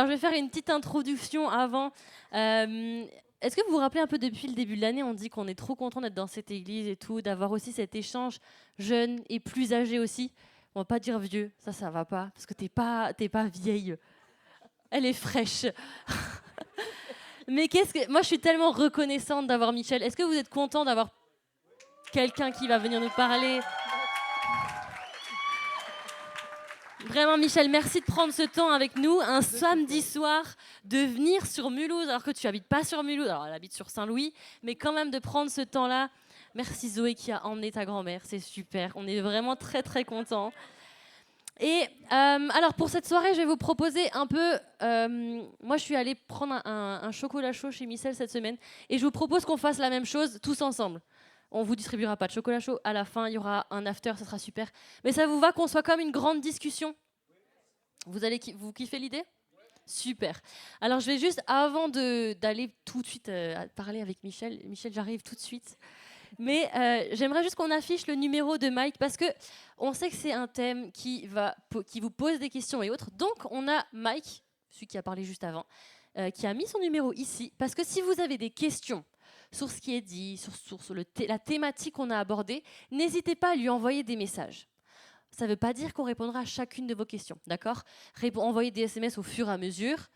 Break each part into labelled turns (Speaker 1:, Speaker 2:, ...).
Speaker 1: Alors, je vais faire une petite introduction avant. Est-ce que vous vous rappelez un peu depuis le début de l'année, on dit qu'on est trop content d'être dans cette église et tout, d'avoir aussi cet échange jeune et plus âgé aussi. On va pas dire vieux, ça va pas, parce que t'es pas vieille. Elle est fraîche. Mais moi, je suis tellement reconnaissante d'avoir Michel. Est-ce que vous êtes content d'avoir quelqu'un qui va venir nous parler? Vraiment, Michel, merci de prendre ce temps avec nous, un samedi soir, de venir sur Mulhouse, alors que tu habites pas sur Mulhouse, alors elle habite sur Saint-Louis, mais quand même de prendre ce temps-là. Merci Zoé qui a emmené ta grand-mère, c'est super. On est vraiment très très contents. Et alors pour cette soirée, je vais vous proposer un peu. Moi, je suis allée prendre un chocolat chaud chez Michel cette semaine, et je vous propose qu'on fasse la même chose tous ensemble. On vous distribuera pas de chocolat chaud. À la fin, il y aura un after, ça sera super. Mais ça vous va qu'on soit comme une grande discussion? Vous kiffez l'idée? Super. Alors je vais juste, avant d'aller tout de suite parler avec Michel, j'arrive tout de suite. Mais j'aimerais juste qu'on affiche le numéro de Mike parce que on sait que c'est un thème qui vous pose des questions et autres. Donc on a Mike, celui qui a parlé juste avant, qui a mis son numéro ici parce que si vous avez des questions sur ce qui est dit, sur la thématique qu'on a abordée, n'hésitez pas à lui envoyer des messages. Ça ne veut pas dire qu'on répondra à chacune de vos questions, d'accord? Envoyez des SMS au fur et à mesure.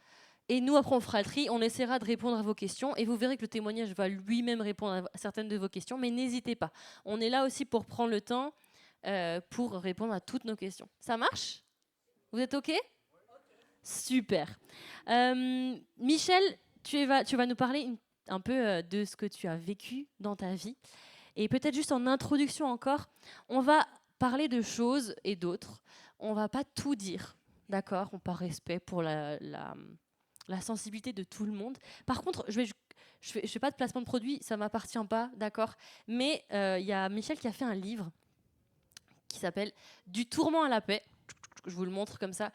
Speaker 1: Et nous, après, on fera le tri, on essaiera de répondre à vos questions. Et vous verrez que le témoignage va lui-même répondre à certaines de vos questions. Mais n'hésitez pas. On est là aussi pour prendre le temps pour répondre à toutes nos questions. Ça marche? Vous êtes OK? Super. Michel, tu vas nous parler un peu de ce que tu as vécu dans ta vie. Et peut-être juste en introduction encore, on va parler de choses et d'autres. On va pas tout dire, d'accord? Par respect pour la sensibilité de tout le monde. Par contre, je fais pas de placement de produit, ça m'appartient pas, d'accord? Mais il y a Michel qui a fait un livre qui s'appelle Du tourment à la paix. Je vous le montre comme ça.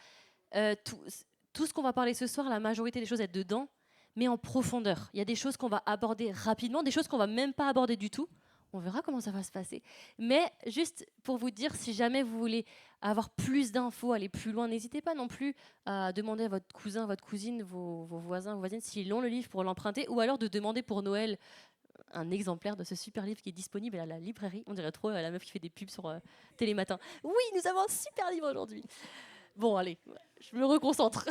Speaker 1: Tout ce qu'on va parler ce soir, la majorité des choses est dedans, mais en profondeur. Il y a des choses qu'on va aborder rapidement, des choses qu'on va même pas aborder du tout. On verra comment ça va se passer. Mais juste pour vous dire, si jamais vous voulez avoir plus d'infos, aller plus loin, n'hésitez pas non plus à demander à votre cousin, votre cousine, vos voisins, vos voisines, s'ils ont le livre pour l'emprunter, ou alors de demander pour Noël un exemplaire de ce super livre qui est disponible à la librairie. On dirait trop la meuf qui fait des pubs sur Télématin. Oui, nous avons un super livre aujourd'hui. Bon, allez, je me reconcentre.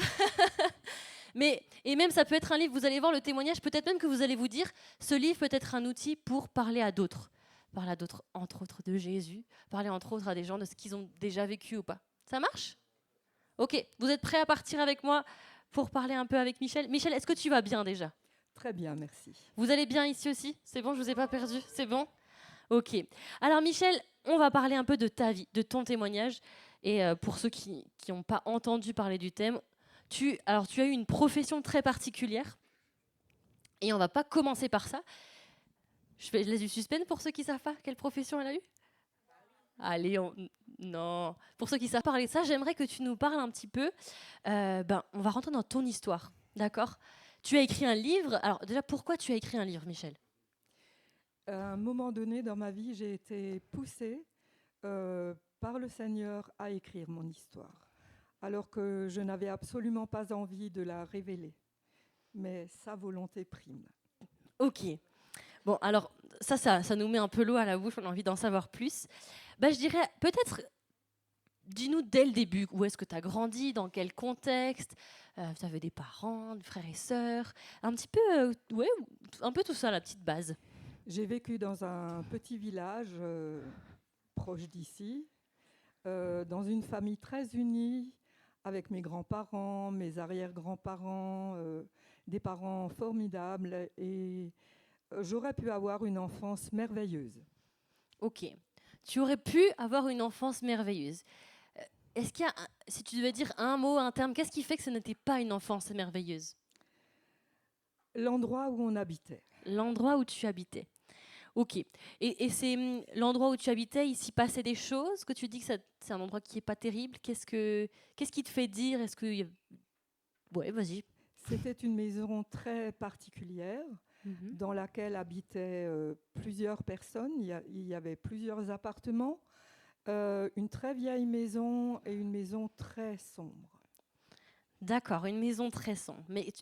Speaker 1: Et même, ça peut être un livre, vous allez voir le témoignage, peut-être même que vous allez vous dire, ce livre peut être un outil pour parler à d'autres. Parler à d'autres, entre autres, de Jésus. Parler, entre autres, à des gens de ce qu'ils ont déjà vécu ou pas. Ça marche? Ok, vous êtes prêts à partir avec moi pour parler un peu avec Michel? Michel, est-ce que tu vas bien déjà?
Speaker 2: Très bien, merci.
Speaker 1: Vous allez bien ici aussi? C'est bon, je vous ai pas perdu? C'est bon? Ok. Alors Michel, on va parler un peu de ta vie, de ton témoignage. Et pour ceux qui n'ont pas entendu parler du thème, tu as eu une profession très particulière. Et on va pas commencer par ça. Je laisse du suspense pour ceux qui savent pas quelle profession elle a eue. Allez, non. Pour ceux qui savent parler de ça, j'aimerais que tu nous parles un petit peu. On va rentrer dans ton histoire, d'accord? Tu as écrit un livre. Alors déjà, pourquoi tu as écrit un livre, Michel?
Speaker 2: À un moment donné dans ma vie, j'ai été poussée par le Seigneur à écrire mon histoire, alors que je n'avais absolument pas envie de la révéler. Mais sa volonté prime.
Speaker 1: Ok. Bon, alors ça nous met un peu l'eau à la bouche. On a envie d'en savoir plus. Je dirais peut-être. Dis-nous dès le début, où est-ce que tu as grandi, dans quel contexte, tu avais des parents, des frères et sœurs, un petit peu, ouais, un peu tout ça, la petite base.
Speaker 2: J'ai vécu dans un petit village proche d'ici, dans une famille très unie, avec mes grands-parents, mes arrière-grands-parents, des parents formidables, et j'aurais pu avoir une enfance merveilleuse.
Speaker 1: Ok. Tu aurais pu avoir une enfance merveilleuse. Est-ce qu'il y a, si tu devais dire un mot, un terme, qu'est-ce qui fait que ce n'était pas une enfance merveilleuse?
Speaker 2: L'endroit où on habitait.
Speaker 1: L'endroit où tu habitais. Ok. Et c'est l'endroit où tu habitais, il s'y passait des choses que tu dis que c'est un endroit qui est pas terrible. Qu'est-ce qui te fait dire? Est-ce que ouais, vas-y.
Speaker 2: C'était une maison très particulière
Speaker 1: Mhm.
Speaker 2: dans laquelle habitaient plusieurs personnes. Il y avait plusieurs appartements, une très vieille maison et une maison très sombre.
Speaker 1: D'accord, une maison très sombre. Mais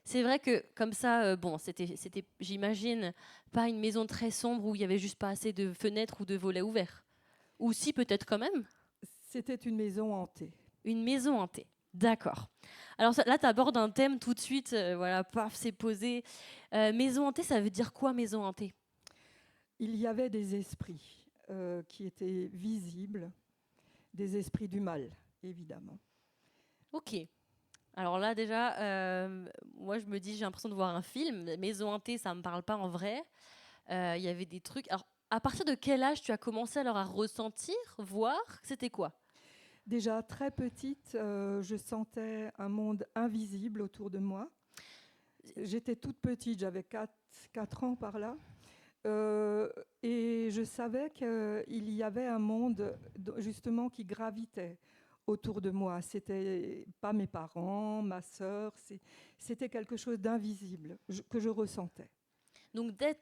Speaker 1: c'est vrai que comme ça, bon, c'était, j'imagine, pas une maison très sombre où il y avait juste pas assez de fenêtres ou de volets ouverts. Ou si, peut-être quand même.
Speaker 2: C'était une maison hantée.
Speaker 1: Une maison hantée. D'accord. Alors là, tu abordes un thème tout de suite, voilà, paf, c'est posé. Maison hantée, ça veut dire quoi, maison hantée?
Speaker 2: Il y avait des esprits qui étaient visibles, des esprits du mal, évidemment.
Speaker 1: Ok. Alors là, déjà, moi, je me dis, j'ai l'impression de voir un film. Maison hantée, ça me parle pas en vrai. Il y avait des trucs. Alors, à partir de quel âge tu as commencé alors à ressentir, voir? C'était quoi?
Speaker 2: Déjà très petite, je sentais un monde invisible autour de moi. J'étais toute petite, j'avais 4 ans par là. Et je savais qu'il y avait un monde justement qui gravitait autour de moi. C'était pas mes parents, ma sœur, c'était quelque chose d'invisible que je ressentais.
Speaker 1: Donc, dès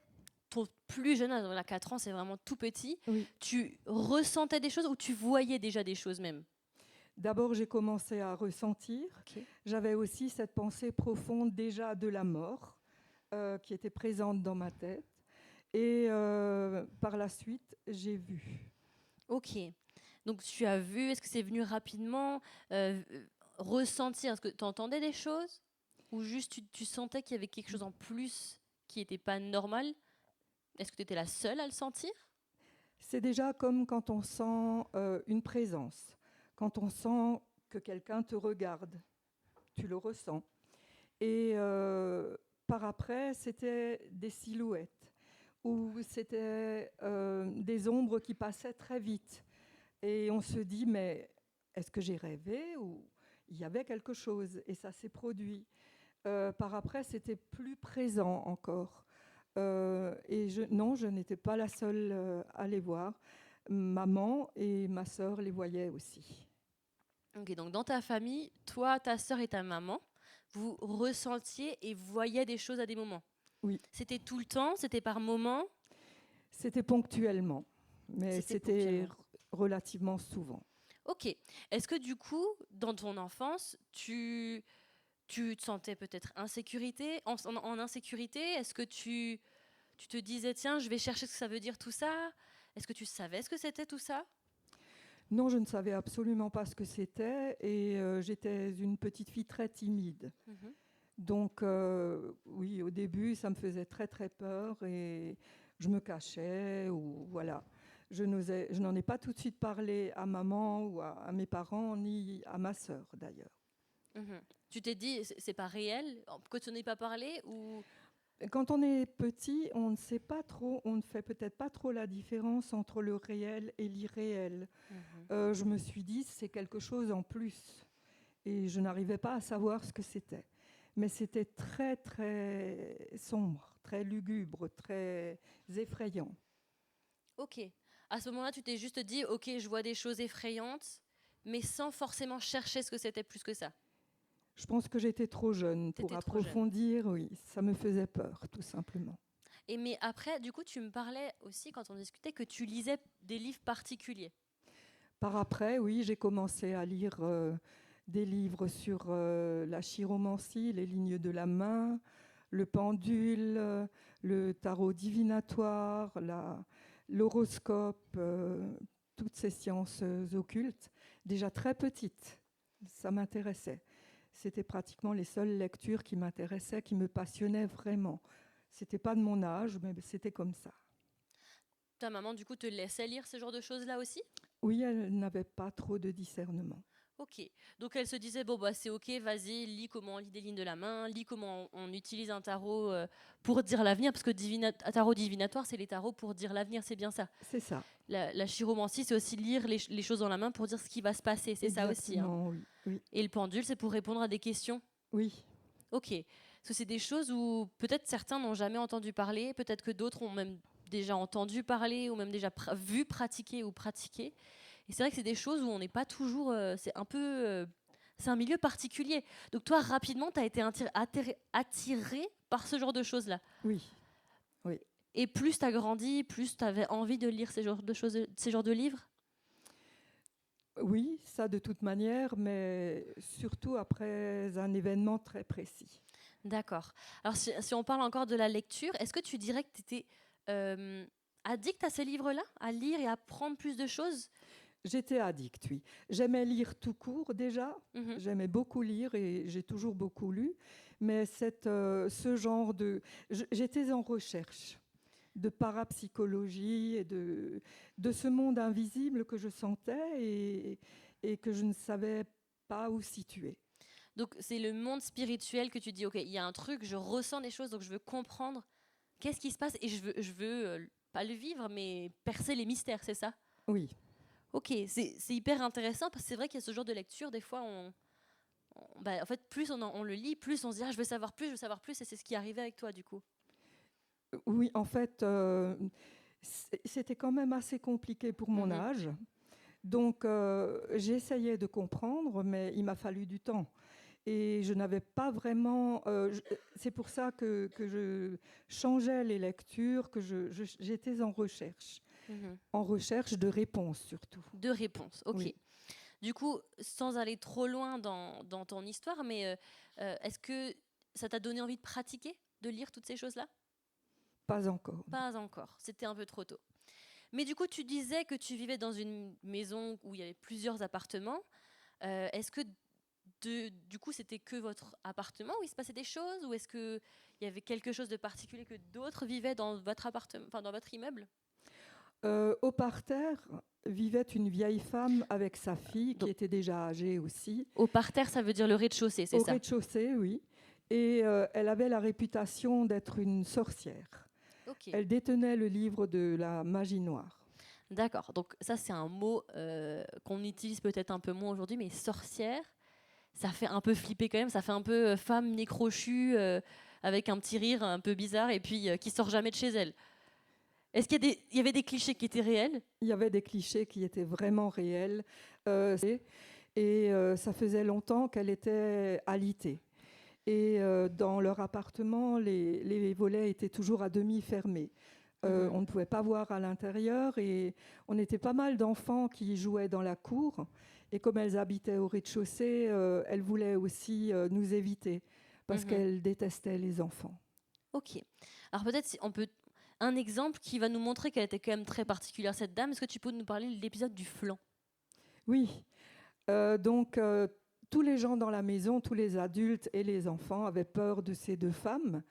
Speaker 1: ton plus jeune âge, voilà, 4 ans, c'est vraiment tout petit,
Speaker 2: Oui.
Speaker 1: tu ressentais des choses ou tu voyais déjà des choses même?
Speaker 2: D'abord, j'ai commencé à ressentir.
Speaker 1: Ok.
Speaker 2: J'avais aussi cette pensée profonde déjà de la mort qui était présente dans ma tête. Et par la suite, j'ai vu.
Speaker 1: Ok. Donc, tu as vu, est-ce que c'est venu rapidement? Ressentir, est-ce que tu entendais des choses? Ou juste tu sentais qu'il y avait quelque chose en plus qui n'était pas normal? Est-ce que tu étais la seule à le sentir?
Speaker 2: C'est déjà comme quand on sent une présence, quand on sent que quelqu'un te regarde, tu le ressens. Et par après, c'était des silhouettes ou c'était des ombres qui passaient très vite. Et on se dit, mais est-ce que j'ai rêvé ou il y avait quelque chose? Et ça s'est produit. Par après, c'était plus présent encore. Et non, je n'étais pas la seule à les voir. Maman et ma sœur les voyaient aussi.
Speaker 1: Ok, donc dans ta famille, toi, ta sœur et ta maman, vous ressentiez et voyiez des choses à des moments.
Speaker 2: Oui,
Speaker 1: C'était tout le temps, c'était par moment,
Speaker 2: c'était ponctuellement, mais
Speaker 1: c'était
Speaker 2: c'était
Speaker 1: ponctuellement.
Speaker 2: relativement souvent.
Speaker 1: Ok. Est-ce que du coup, dans ton enfance, tu te sentais peut-être en insécurité? Est-ce que tu te disais, tiens, je vais chercher ce que ça veut dire tout ça? Est-ce que tu savais ce que c'était tout ça?
Speaker 2: Non, je ne savais absolument pas ce que c'était et j'étais une petite fille très timide.
Speaker 1: Mhm.
Speaker 2: Donc oui, au début, ça me faisait très très peur et je me cachais ou voilà. Je n'en ai pas tout de suite parlé à maman ou à mes parents ni à ma sœur d'ailleurs.
Speaker 1: Mhm. Tu t'es dit, c'est pas réel, que tu n'aies pas parlé ou...
Speaker 2: Quand on est petit, on ne sait pas trop, on ne fait peut-être pas trop la différence entre le réel et l'irréel.
Speaker 1: Mhm.
Speaker 2: Je me suis dit, c'est quelque chose en plus. Et je n'arrivais pas à savoir ce que c'était. Mais c'était très, très sombre, très lugubre, très effrayant.
Speaker 1: Ok. À ce moment-là, tu t'es juste dit, ok, je vois des choses effrayantes, mais sans forcément chercher ce que c'était plus que ça.
Speaker 2: Je pense que j'étais trop jeune pour
Speaker 1: T'étais trop jeune.
Speaker 2: approfondir, oui, ça me faisait peur, tout simplement.
Speaker 1: Et mais après, du coup, tu me parlais aussi quand on discutait que tu lisais des livres particuliers.
Speaker 2: Par après, oui, j'ai commencé à lire des livres sur la chiromancie, les lignes de la main, le pendule, le tarot divinatoire, l'horoscope, toutes ces sciences occultes, déjà très petites. Ça m'intéressait. C'était pratiquement les seules lectures qui m'intéressaient, qui me passionnaient vraiment. C'était pas de mon âge, mais c'était comme ça.
Speaker 1: Ta maman, du coup, te laissait lire ce genre de choses-là aussi?
Speaker 2: Oui, elle n'avait pas trop de discernement.
Speaker 1: Ok. Donc elle se disait, bon, bah c'est ok, vas-y, lis comment on lit des lignes de la main, lis comment on utilise un tarot pour dire l'avenir, parce que un tarot divinatoire, c'est les tarots pour dire l'avenir, c'est bien ça.
Speaker 2: C'est ça.
Speaker 1: La chiromancie, c'est aussi lire les choses dans la main pour dire ce qui va se passer, c'est ça aussi, hein.
Speaker 2: Exactement, oui. Oui.
Speaker 1: Et le pendule, c'est pour répondre à des questions.
Speaker 2: Oui.
Speaker 1: Ok. Parce que c'est des choses où peut-être certains n'ont jamais entendu parler, peut-être que d'autres ont même déjà entendu parler ou même déjà vu pratiquer ou pratiquer. Et c'est vrai que c'est des choses où on n'est pas toujours. C'est un peu. C'est un milieu particulier. Donc toi, rapidement, tu as été attiré par ce genre de choses-là.
Speaker 2: Oui. Oui.
Speaker 1: Et plus tu as grandi, plus tu avais envie de lire ces genres de choses, ces genres de livres.
Speaker 2: Oui, ça de toute manière, mais surtout après un événement très précis.
Speaker 1: D'accord. Alors, si on parle encore de la lecture, est-ce que tu dirais que tu étais addict à ces livres-là, à lire et à apprendre plus de choses?
Speaker 2: J'étais addict, oui. J'aimais lire tout court déjà.
Speaker 1: Mhm.
Speaker 2: J'aimais beaucoup lire et j'ai toujours beaucoup lu. Mais ce genre de... J'étais en recherche de parapsychologie et de ce monde invisible que je sentais et que je ne savais pas où situer.
Speaker 1: Donc, c'est le monde spirituel que tu dis, OK, il y a un truc, je ressens des choses, donc je veux comprendre qu'est-ce qui se passe et je veux pas le vivre, mais percer les mystères, c'est ça?
Speaker 2: Oui,
Speaker 1: OK, c'est hyper intéressant parce que c'est vrai qu'il y a ce genre de lecture, des fois, en fait, plus on le lit, plus on se dit, ah, je veux savoir plus, et c'est ce qui est arrivé avec toi, du coup.
Speaker 2: oui, en fait, c'était quand même assez compliqué pour mon
Speaker 1: Mhm.
Speaker 2: âge. Donc, j'essayais de comprendre, mais il m'a fallu du temps. Et je n'avais pas vraiment... c'est pour ça que je changeais les lectures, que j'étais
Speaker 1: Mhm.
Speaker 2: en recherche de réponses surtout.
Speaker 1: De réponses, OK.
Speaker 2: Oui,
Speaker 1: Du coup, sans aller trop loin dans ton histoire, mais est-ce que ça t'a donné envie de pratiquer, de lire toutes ces choses-là?
Speaker 2: pas encore.
Speaker 1: Pas encore, c'était un peu trop tôt. Mais du coup, tu disais que tu vivais dans une maison où il y avait plusieurs appartements. Est-ce que du coup, c'était que votre appartement où il se passait des choses, ou est-ce qu'il y avait quelque chose de particulier que d'autres vivaient dans votre appartement, enfin dans votre immeuble?
Speaker 2: Au parterre vivait une vieille femme avec sa fille qui
Speaker 1: Donc,
Speaker 2: était déjà âgée aussi.
Speaker 1: au parterre, ça veut dire le rez-de-chaussée, c'est
Speaker 2: Au
Speaker 1: ça?
Speaker 2: rez-de-chaussée, oui. Et elle avait la réputation d'être une sorcière.
Speaker 1: Ok.
Speaker 2: Elle détenait le livre de la magie noire.
Speaker 1: D'accord. Donc ça, c'est un mot qu'on utilise peut-être un peu moins aujourd'hui, mais sorcière, ça fait un peu flipper quand même. Ça fait un peu femme nécrochue avec un petit rire un peu bizarre et puis qui sort jamais de chez elle. Est-ce qu'il y avait des clichés qui étaient réels?
Speaker 2: Il y avait des clichés qui étaient vraiment réels. Ça faisait longtemps qu'elle était alitée. Et dans leur appartement, les volets étaient toujours à demi fermés.
Speaker 1: Mhm.
Speaker 2: On ne pouvait pas voir à l'intérieur et on était pas mal d'enfants qui jouaient dans la cour. Et comme elles habitaient au rez-de-chaussée, elles voulaient aussi nous éviter parce
Speaker 1: Mhm.
Speaker 2: qu'elles détestaient les enfants.
Speaker 1: Ok. Alors peut-être si on peut un exemple qui va nous montrer qu'elle était quand même très particulière cette dame. Est-ce que tu peux nous parler de l'épisode du flanc?
Speaker 2: Oui, donc tous les gens dans la maison, tous les adultes et les enfants avaient peur de ces deux femmes.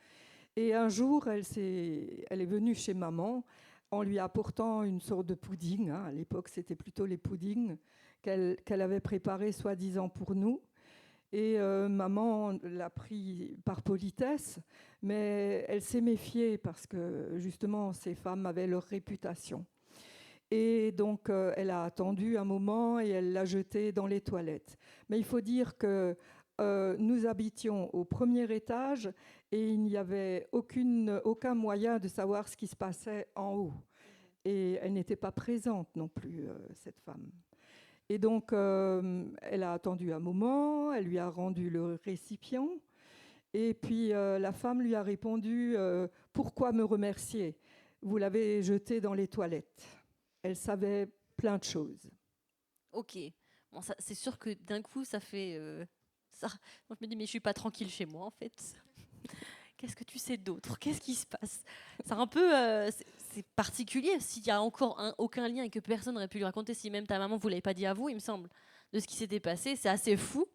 Speaker 2: Et un jour, elle est venue chez maman en lui apportant une sorte de pudding. À l'époque, c'était plutôt les puddings qu'elle avait préparés soi-disant pour nous. Et maman l'a pris par politesse, mais elle s'est méfiée parce que justement, ces femmes avaient leur réputation. Et donc, elle a attendu un moment et elle l'a jeté dans les toilettes. Mais il faut dire que nous habitions au premier étage et il n'y avait aucun moyen de savoir ce qui se passait en haut. Et elle n'était pas présente non plus, cette femme. Et donc, elle a attendu un moment, elle lui a rendu le récipient. Et puis, la femme lui a répondu, pourquoi me remercier? Vous l'avez jeté dans les toilettes. Elle savait plein de choses.
Speaker 1: Ok. Bon, ça, c'est sûr que d'un coup, ça fait ça. Moi, je me dis, mais je suis pas tranquille chez moi, en fait. Qu'est-ce que tu sais d'autre? Qu'est-ce qui se passe? C'est un peu, c'est particulier. S'il y a encore aucun lien et que personne n'aurait pu lui raconter, si même ta maman vous l'avait pas dit à vous, il me semble, de ce qui s'était passé, c'est assez fou.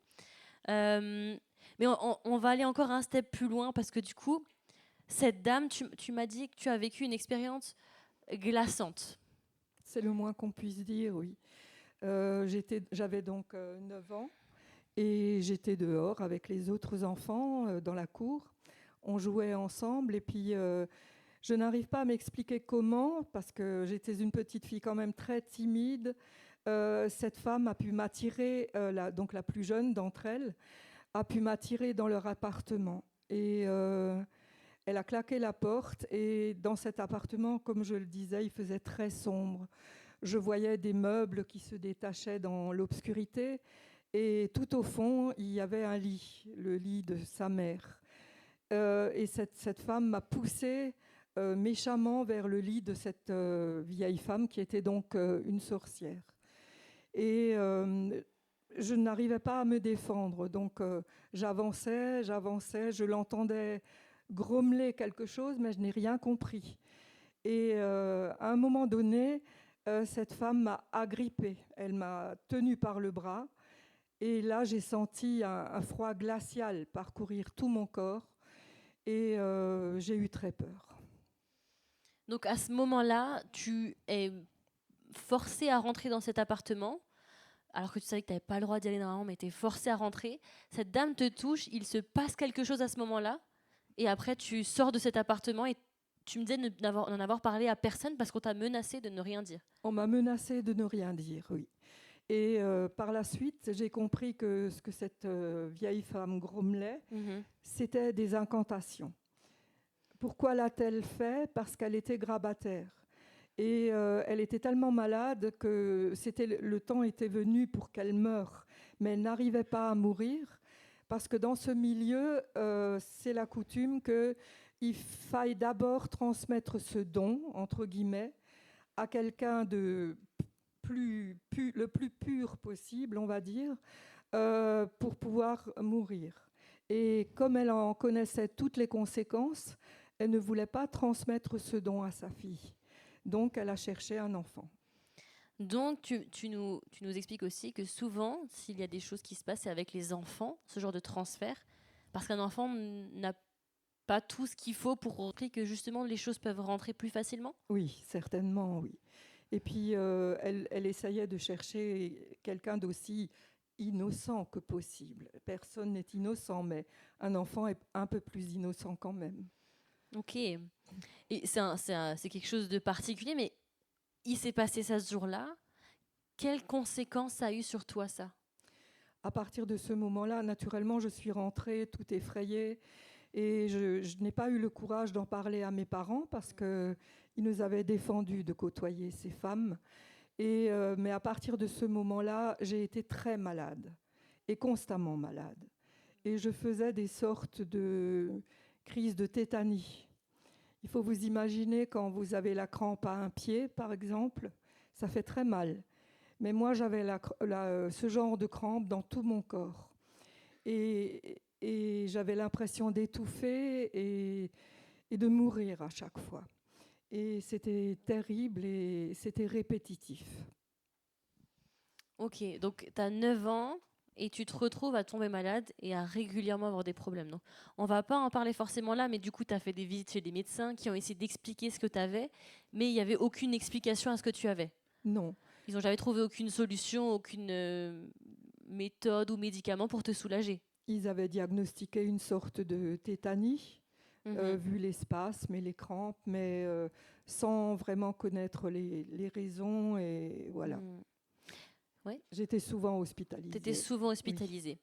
Speaker 1: Euh, mais on va aller encore un step plus loin parce que du coup, cette dame, tu m'as dit que tu as vécu une expérience glaçante.
Speaker 2: C'est le moins qu'on puisse dire, oui. J'avais donc 9 ans et j'étais dehors avec les autres enfants dans la cour. On jouait ensemble et puis je n'arrive pas à m'expliquer comment, parce que j'étais une petite fille quand même très timide. Cette femme a pu m'attirer, donc la plus jeune d'entre elles, a pu m'attirer dans leur appartement. Et elle a claqué la porte et dans cet appartement, comme je le disais, il faisait très sombre. Je voyais des meubles qui se détachaient dans l'obscurité et tout au fond, il y avait un lit, le lit de sa mère. Et cette femme m'a poussée méchamment vers le lit de cette vieille femme qui était donc une sorcière. Et je n'arrivais pas à me défendre. Donc j'avançais, je l'entendais grommeler quelque chose, mais je n'ai rien compris. Et à un moment donné, cette femme m'a agrippée. Elle m'a tenue par le bras. Et là, j'ai senti un froid glacial parcourir tout mon corps. Et j'ai eu très peur.
Speaker 1: Donc à ce moment-là, tu es forcée à rentrer dans cet appartement, alors que tu savais que tu n'avais pas le droit d'y aller normalement, mais tu es forcée à rentrer. Cette dame te touche, il se passe quelque chose à ce moment-là, et après tu sors de cet appartement et tu me disais n'en avoir parlé à personne parce qu'on t'a menacé de ne rien dire.
Speaker 2: On m'a menacé de ne rien dire, oui. Et par la suite, j'ai compris que ce que cette vieille femme grommelait, c'était des incantations. Pourquoi l'a-t-elle fait? Parce qu'elle était grabataire. Et elle était tellement malade que le temps était venu pour qu'elle meure. Mais elle n'arrivait pas à mourir parce que dans ce milieu, c'est la coutume qu'il faille d'abord transmettre ce don, entre guillemets, à quelqu'un de le plus pur possible, on va dire, pour pouvoir mourir. Et comme elle en connaissait toutes les conséquences, elle ne voulait pas transmettre ce don à sa fille. Donc, elle a cherché un enfant.
Speaker 1: Donc, tu nous expliques aussi que souvent, s'il y a des choses qui se passent, c'est avec les enfants, ce genre de transfert, parce qu'un enfant n'a pas tout ce qu'il faut pour montrer que justement les choses peuvent rentrer plus facilement.
Speaker 2: Oui, certainement, oui. Et puis, elle essayait de chercher quelqu'un d'aussi innocent que possible. Personne n'est innocent, mais un enfant est un peu plus innocent quand même.
Speaker 1: Ok. Et c'est quelque chose de particulier, mais il s'est passé ça ce jour-là. Quelles conséquences ça a eu sur toi, ça?
Speaker 2: À partir de ce moment-là, naturellement, je suis rentrée tout effrayée et je n'ai pas eu le courage d'en parler à mes parents parce qu'ils nous avaient défendu de côtoyer ces femmes. Mais à partir de ce moment-là, j'ai été très malade et constamment malade. Et je faisais des sortes de crises de tétanie. Il faut vous imaginer quand vous avez la crampe à un pied, par exemple, ça fait très mal. Mais moi, j'avais ce genre de crampe dans tout mon corps. Et j'avais l'impression d'étouffer et de mourir à chaque fois. Et c'était terrible et c'était répétitif.
Speaker 1: Ok, donc tu as 9 ans et tu te retrouves à tomber malade et à régulièrement avoir des problèmes. Donc, on va pas en parler forcément là, mais du coup, tu as fait des visites chez des médecins qui ont essayé d'expliquer ce que tu avais, mais il n'y avait aucune explication à ce que tu avais.
Speaker 2: Non.
Speaker 1: Ils n'ont jamais trouvé aucune solution, aucune méthode ou médicament pour te soulager.
Speaker 2: Ils avaient diagnostiqué une sorte de tétanie, vu les spasmes et les crampes, mais sans vraiment connaître les raisons. Et voilà.
Speaker 1: Ouais.
Speaker 2: J'étais souvent hospitalisée.
Speaker 1: Tu étais souvent hospitalisée.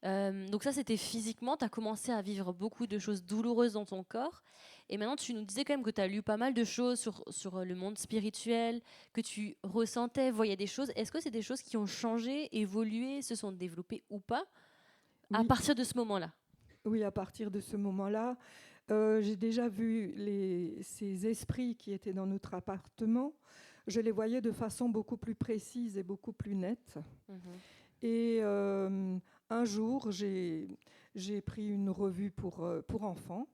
Speaker 1: Oui. Donc ça, c'était physiquement. Tu as commencé à vivre beaucoup de choses douloureuses dans ton corps. Et maintenant, tu nous disais quand même que tu as lu pas mal de choses sur le monde spirituel, que tu ressentais, voyais des choses. Est-ce que c'est des choses qui ont changé, évolué, se sont développées ou pas à partir de ce moment-là?
Speaker 2: Oui, à partir de ce moment-là. J'ai déjà vu ces esprits qui étaient dans notre appartement. Je les voyais de façon beaucoup plus précise et beaucoup plus nette. Et un jour, j'ai pris une revue pour enfants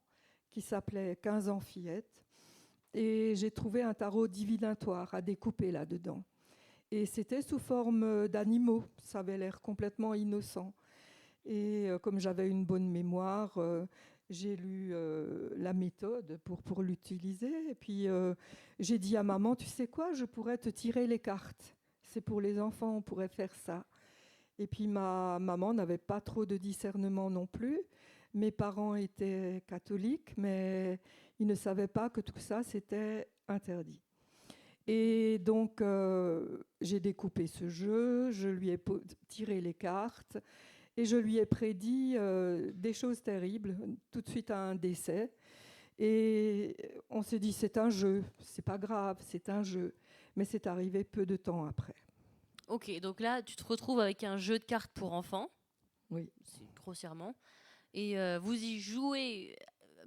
Speaker 2: qui s'appelait 15 ans fillettes. Et j'ai trouvé un tarot divinatoire à découper là-dedans. Et c'était sous forme d'animaux. Ça avait l'air complètement innocent. Et comme j'avais une bonne mémoire, j'ai lu la méthode pour l'utiliser. Et puis, j'ai dit à maman, tu sais quoi, je pourrais te tirer les cartes. C'est pour les enfants, on pourrait faire ça. Et puis, ma maman n'avait pas trop de discernement non plus. Mes parents étaient catholiques, mais ils ne savaient pas que tout ça, c'était interdit. Et donc, j'ai découpé ce jeu, je lui ai tiré les cartes. Et je lui ai prédit des choses terribles, tout de suite un décès. Et on s'est dit, c'est un jeu, c'est pas grave, c'est un jeu. Mais c'est arrivé peu de temps après.
Speaker 1: Ok, donc là, tu te retrouves avec un jeu de cartes pour enfants.
Speaker 2: Oui.
Speaker 1: Grossièrement. Et vous y jouez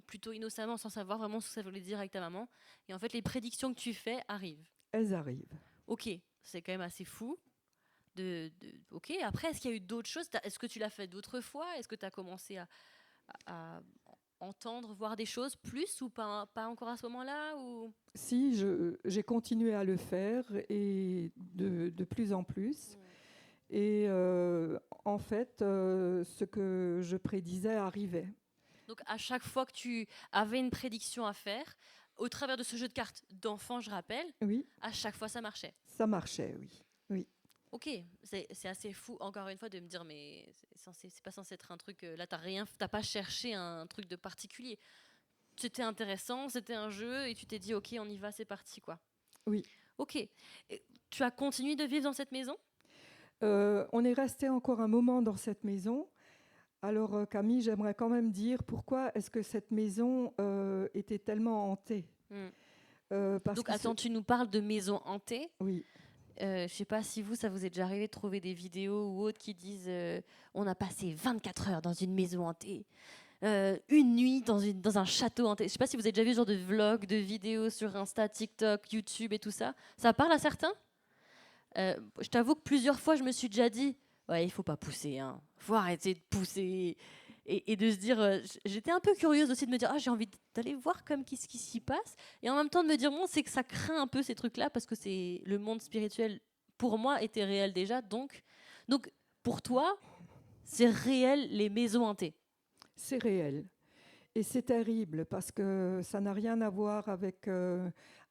Speaker 1: plutôt innocemment, sans savoir vraiment ce que ça voulait dire avec ta maman. Et en fait, les prédictions que tu fais arrivent.
Speaker 2: Elles arrivent.
Speaker 1: Ok, c'est quand même assez fou. Ok, après, est-ce qu'il y a eu d'autres choses? Est-ce que tu l'as fait d'autres fois? Est-ce que tu as commencé à entendre, voir des choses plus ou pas encore à ce moment-là ou...
Speaker 2: Si, j'ai continué à le faire et de plus en plus. Et en fait, ce que je prédisais arrivait.
Speaker 1: Donc à chaque fois que tu avais une prédiction à faire, au travers de ce jeu de cartes d'enfant, je rappelle,
Speaker 2: Oui,
Speaker 1: à chaque fois ça marchait.
Speaker 2: ça marchait, oui. Oui.
Speaker 1: Ok, c'est assez fou, encore une fois, de me dire, mais c'est pas censé être un truc, là t'as pas cherché un truc de particulier. C'était intéressant, c'était un jeu, et tu t'es dit, ok, on y va, c'est parti, quoi.
Speaker 2: Oui.
Speaker 1: Ok, et tu as continué de vivre dans cette maison?
Speaker 2: On est resté encore un moment dans cette maison. Alors Camille, j'aimerais quand même dire pourquoi est-ce que cette maison était tellement hantée. Parce
Speaker 1: Donc
Speaker 2: que
Speaker 1: attends, tu nous parles de maison hantée.
Speaker 2: oui.
Speaker 1: Je sais pas si ça vous est déjà arrivé de trouver des vidéos ou autres qui disent on a passé 24 heures dans une maison hantée, une nuit dans un château hanté. Je sais pas si vous avez déjà vu ce genre de vlogs, de vidéos sur Insta, TikTok, YouTube et tout ça. Ça parle à certains? Je t'avoue que plusieurs fois je me suis déjà dit ouais, il faut pas pousser, hein. Faut arrêter de pousser et de se dire j'étais un peu curieuse aussi de me dire j'ai envie d'aller voir comme qu'est-ce qui s'y passe et en même temps de me dire bon, c'est que ça craint un peu ces trucs là parce que c'est le monde spirituel pour moi était réel déjà donc pour toi c'est réel les maisons hantées.
Speaker 2: C'est réel. Et c'est terrible parce que ça n'a rien à voir avec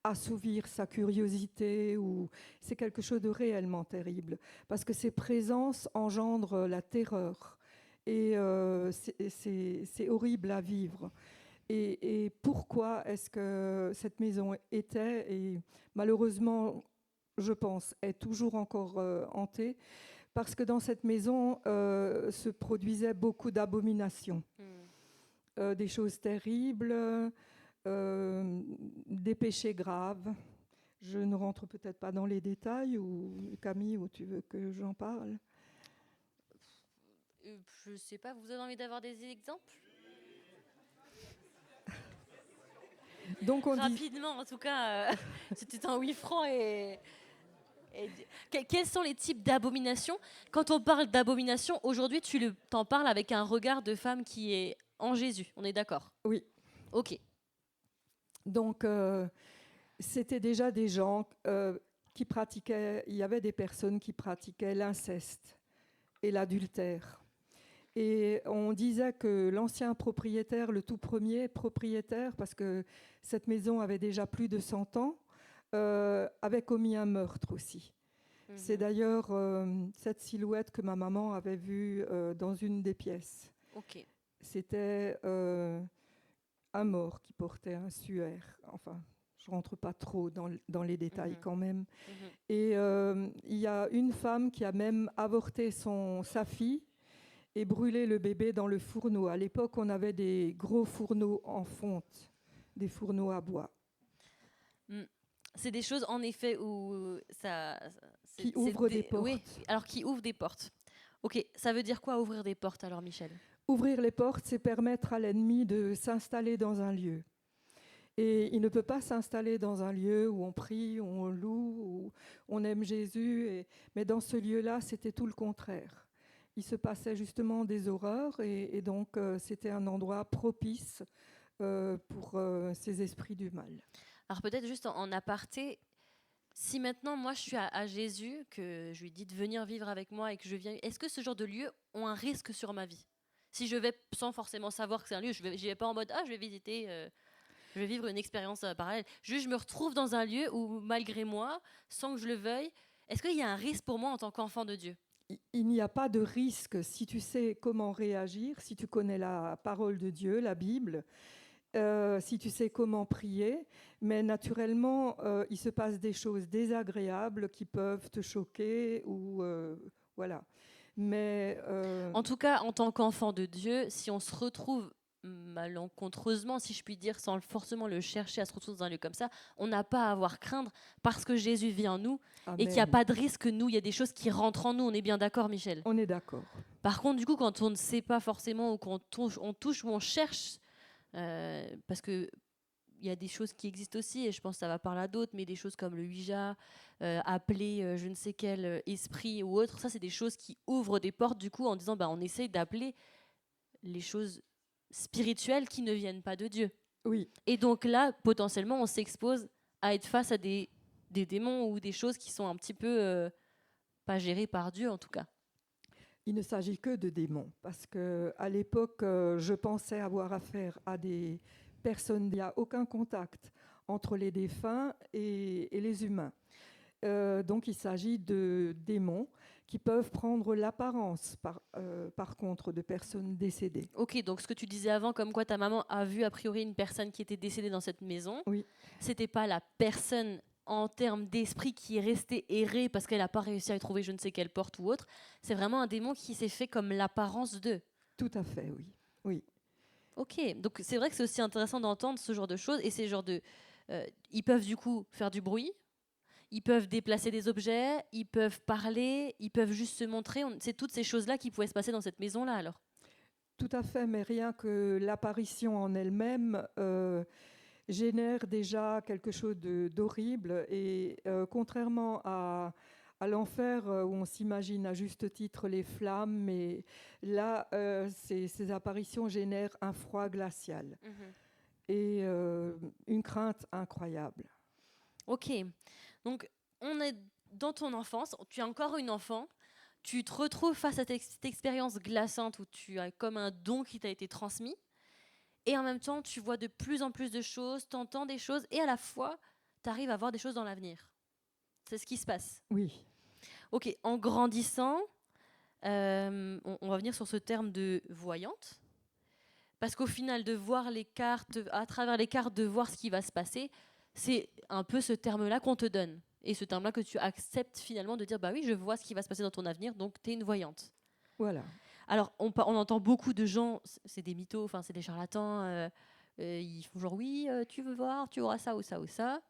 Speaker 2: assouvir sa curiosité ou c'est quelque chose de réellement terrible parce que ces présences engendrent la terreur et c'est horrible à vivre. Et pourquoi est-ce que cette maison était et malheureusement, je pense, est toujours encore hantée parce que dans cette maison se produisaient beaucoup d'abominations. Des choses terribles, des péchés graves. Je ne rentre peut-être pas dans les détails, ou Camille, où tu veux que j'en parle?
Speaker 1: Je sais pas, vous avez envie d'avoir des exemples?
Speaker 2: Donc on dit,
Speaker 1: Rapidement en tout cas, c'était un 8 francs quels sont les types d'abominations? Quand on parle d'abomination, aujourd'hui, t'en parles avec un regard de femme qui est en Jésus. On est d'accord?
Speaker 2: oui.
Speaker 1: Ok.
Speaker 2: Donc c'était déjà des gens qui pratiquaient, il y avait des personnes qui pratiquaient l'inceste et l'adultère. Et on disait que l'ancien propriétaire, le tout premier propriétaire, parce que cette maison avait déjà plus de 100 ans, avait commis un meurtre aussi. C'est d'ailleurs cette silhouette que ma maman avait vue dans une des pièces.
Speaker 1: Ok.
Speaker 2: C'était un mort qui portait un suaire. Enfin, je ne rentre pas trop dans les détails quand même. Et il y a une femme qui a même avorté sa fille et brûlé le bébé dans le fourneau. À l'époque, on avait des gros fourneaux en fonte, des fourneaux à bois.
Speaker 1: C'est des choses, en effet, où ça...
Speaker 2: Qui ouvrent des portes.
Speaker 1: Oui, alors qui ouvrent des portes. Ok, ça veut dire quoi, ouvrir des portes, alors, Michel?
Speaker 2: Ouvrir les portes, c'est permettre à l'ennemi de s'installer dans un lieu. Et il ne peut pas s'installer dans un lieu où on prie, où on loue, où on aime Jésus. Mais dans ce lieu-là, c'était tout le contraire. Il se passait justement des horreurs et donc c'était un endroit propice pour ces esprits du mal.
Speaker 1: Alors peut-être juste en aparté, si maintenant moi je suis à Jésus, que je lui dis de venir vivre avec moi et que je viens, est-ce que ce genre de lieux ont un risque sur ma vie? Si je vais sans forcément savoir que c'est un lieu, j'y vais pas en mode je vais visiter, je vais vivre une expérience parallèle. Juste je me retrouve dans un lieu où malgré moi, sans que je le veuille, est-ce qu'il y a un risque pour moi en tant qu'enfant de Dieu?
Speaker 2: Il n'y a pas de risque si tu sais comment réagir, si tu connais la parole de Dieu, la Bible. Si tu sais comment prier, mais naturellement, il se passe des choses désagréables qui peuvent te choquer ou voilà. Mais
Speaker 1: En tout cas, en tant qu'enfant de Dieu, si on se retrouve malencontreusement, si je puis dire, sans forcément le chercher à se retrouver dans un lieu comme ça, on n'a pas à avoir craindre parce que Jésus vit en nous et qu'il n'y a pas de risque que nous, il y a des choses qui rentrent en nous. On est bien d'accord, Michel?
Speaker 2: On est d'accord.
Speaker 1: Par contre, du coup, quand on ne sait pas forcément ou qu'on touche ou on cherche, parce que il y a des choses qui existent aussi, et je pense que ça va parler à d'autres, mais des choses comme le Ouija, appeler je ne sais quel esprit ou autre, ça c'est des choses qui ouvrent des portes du coup en disant on essaye d'appeler les choses spirituelles qui ne viennent pas de Dieu.
Speaker 2: Oui.
Speaker 1: Et donc là, potentiellement, on s'expose à être face à des démons ou des choses qui sont un petit peu pas gérées par Dieu en tout cas.
Speaker 2: Il ne s'agit que de démons, parce qu'à l'époque, je pensais avoir affaire à des personnes, il n'y a aucun contact entre les défunts et les humains. Donc il s'agit de démons qui peuvent prendre l'apparence, par contre, de personnes décédées.
Speaker 1: Ok, donc ce que tu disais avant, comme quoi ta maman a vu a priori une personne qui était décédée dans cette maison,
Speaker 2: Oui.
Speaker 1: C'était pas la personne en termes d'esprit qui est restée errer parce qu'elle n'a pas réussi à trouver je ne sais quelle porte ou autre, c'est vraiment un démon qui s'est fait comme l'apparence d'eux.
Speaker 2: Tout à fait, oui. Oui.
Speaker 1: Ok, donc c'est vrai que c'est aussi intéressant d'entendre ce genre de choses et ces genres de... ils peuvent du coup faire du bruit, ils peuvent déplacer des objets, ils peuvent parler, ils peuvent juste se montrer. C'est toutes ces choses-là qui pouvaient se passer dans cette maison-là alors.
Speaker 2: Tout à fait, mais rien que l'apparition en elle-même génère déjà quelque chose d'horrible. Et contrairement à l'enfer, où on s'imagine à juste titre les flammes, mais là, ces apparitions génèrent un froid glacial et une crainte incroyable.
Speaker 1: Ok, donc on est dans ton enfance, tu es encore une enfant, tu te retrouves face à cette expérience glaçante où tu as comme un don qui t'a été transmis, et en même temps tu vois de plus en plus de choses, tu entends des choses, et à la fois tu arrives à voir des choses dans l'avenir. C'est ce qui se passe.
Speaker 2: Oui.
Speaker 1: Ok, en grandissant, on va venir sur ce terme de voyante, parce qu'au final de voir les cartes, à travers les cartes, de voir ce qui va se passer, c'est un peu ce terme-là qu'on te donne. Et ce terme-là que tu acceptes finalement de dire, bah oui, je vois ce qui va se passer dans ton avenir, donc tu es une voyante.
Speaker 2: Voilà.
Speaker 1: Alors, on entend beaucoup de gens, c'est des mythos, enfin, c'est des charlatans, ils font genre, oui, tu veux voir, tu auras ça ou ça ou ça.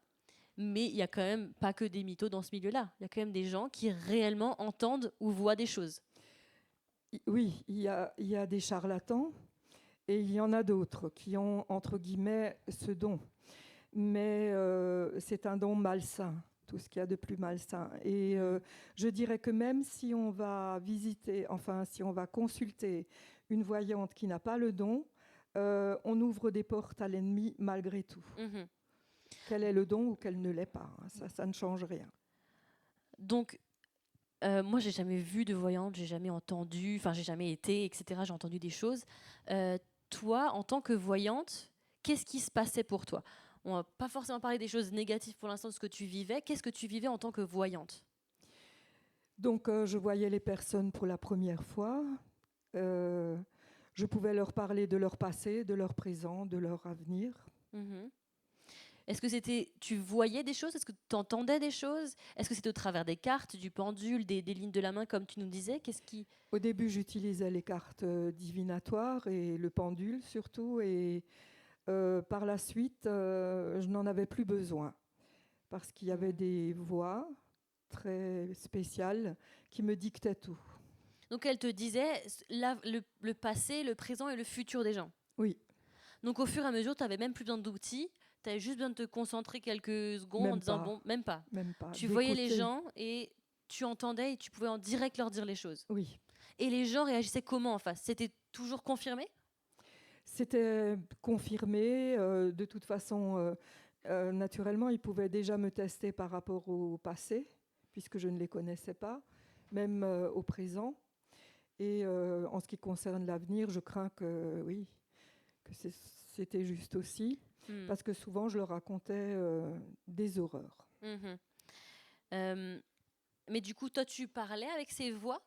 Speaker 1: Mais il n'y a quand même pas que des mythos dans ce milieu-là. Il y a quand même des gens qui réellement entendent ou voient des choses.
Speaker 2: Oui, il y a des charlatans et il y en a d'autres qui ont, entre guillemets, ce don. Mais c'est un don malsain, tout ce qu'il y a de plus malsain. Et je dirais que même si on va visiter, enfin si on va consulter une voyante qui n'a pas le don, on ouvre des portes à l'ennemi malgré tout.
Speaker 1: Mhm.
Speaker 2: Qu'elle ait le don ou qu'elle ne l'ait pas, hein, ça ne change rien.
Speaker 1: Donc, moi, j'ai jamais vu de voyante, j'ai jamais entendu, enfin, j'ai jamais été, etc. J'ai entendu des choses. Toi, en tant que voyante, qu'est-ce qui se passait pour toi? On va pas forcément parler des choses négatives pour l'instant de ce que tu vivais. Qu'est-ce que tu vivais en tant que voyante?
Speaker 2: Donc je voyais les personnes pour la première fois. Je pouvais leur parler de leur passé, de leur présent, de leur avenir.
Speaker 1: Mhm. Est-ce que c'était, tu voyais des choses? Est-ce que tu entendais des choses? Est-ce que c'était au travers des cartes, du pendule, des lignes de la main, comme tu nous disais? Qu'est-ce qui...
Speaker 2: Au début, j'utilisais les cartes divinatoires et le pendule surtout. Et par la suite, je n'en avais plus besoin parce qu'il y avait des voix très spéciales qui me dictaient tout.
Speaker 1: Donc elle te disait le passé, le présent et le futur des gens.
Speaker 2: Oui.
Speaker 1: Donc au fur et à mesure, tu n'avais même plus besoin d'outils, tu avais juste besoin de te concentrer quelques secondes
Speaker 2: Même
Speaker 1: en disant
Speaker 2: pas.
Speaker 1: bon, même pas.
Speaker 2: Même pas.
Speaker 1: Tu voyais les
Speaker 2: D'écouter.
Speaker 1: gens et tu entendais et tu pouvais en direct leur dire les choses.
Speaker 2: Oui.
Speaker 1: Et les gens réagissaient comment en face? C'était toujours confirmé?
Speaker 2: C'était confirmé. De toute façon, naturellement, ils pouvaient déjà me tester par rapport au passé, puisque je ne les connaissais pas, même au présent. Et en ce qui concerne l'avenir, je crains que, oui, que c'était juste aussi, parce que souvent, je leur racontais des horreurs.
Speaker 1: Mais du coup, toi, tu parlais avec ces voix?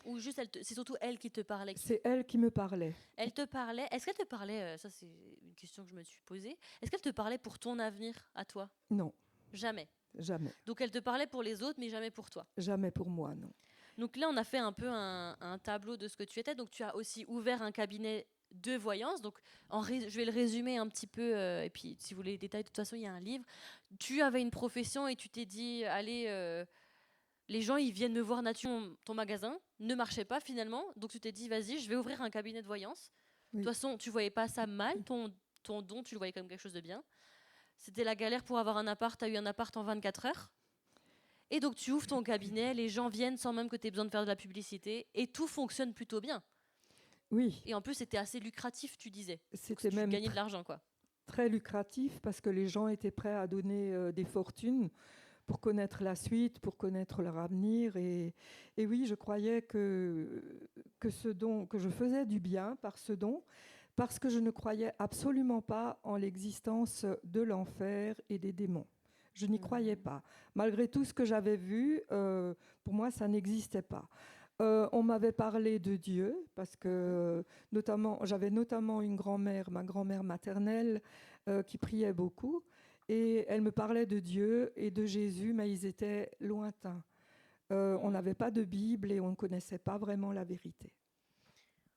Speaker 1: Ou juste, c'est surtout elle qui te parlait?
Speaker 2: C'est elle qui me parlait.
Speaker 1: Elle te parlait. Est-ce qu'elle te parlait, ça c'est une question que je me suis posée, est-ce qu'elle te parlait pour ton avenir à toi?
Speaker 2: Non.
Speaker 1: Jamais.
Speaker 2: Jamais.
Speaker 1: Donc elle te parlait pour les autres, mais jamais pour toi.
Speaker 2: Jamais pour moi, non.
Speaker 1: Donc là, on a fait un peu un tableau de ce que tu étais. Donc tu as aussi ouvert un cabinet de voyance. Donc je vais le résumer un petit peu, et puis si vous voulez les détails, de toute façon, il y a un livre. Tu avais une profession et tu t'es dit, allez, les gens, ils viennent me voir nature. Ton magasin ne marchait pas finalement. Donc tu t'es dit, vas-y, je vais ouvrir un cabinet de voyance.
Speaker 2: Oui.
Speaker 1: De toute façon, tu voyais pas ça mal. ton don, tu le voyais comme quelque chose de bien. C'était la galère pour avoir un appart, tu as eu un appart en 24 heures. Et donc tu ouvres ton cabinet, les gens viennent sans même que tu aies besoin de faire de la publicité, et tout fonctionne plutôt bien.
Speaker 2: Oui,
Speaker 1: Et en plus, c'était assez lucratif, tu disais. Donc,
Speaker 2: c'était
Speaker 1: tu
Speaker 2: même
Speaker 1: gagnais de l'argent, quoi.
Speaker 2: très lucratif parce que les gens étaient prêts à donner des fortunes pour connaître la suite, pour connaître leur avenir. Et oui, je croyais que ce don, que je faisais du bien par ce don, parce que je ne croyais absolument pas en l'existence de l'enfer et des démons. Je n'y croyais pas. Malgré tout ce que j'avais vu, pour moi, ça n'existait pas. On m'avait parlé de Dieu, parce que j'avais notamment une grand-mère, ma grand-mère maternelle, qui priait beaucoup. Et elle me parlait de Dieu et de Jésus, mais ils étaient lointains. On n'avait pas de Bible et on ne connaissait pas vraiment la vérité.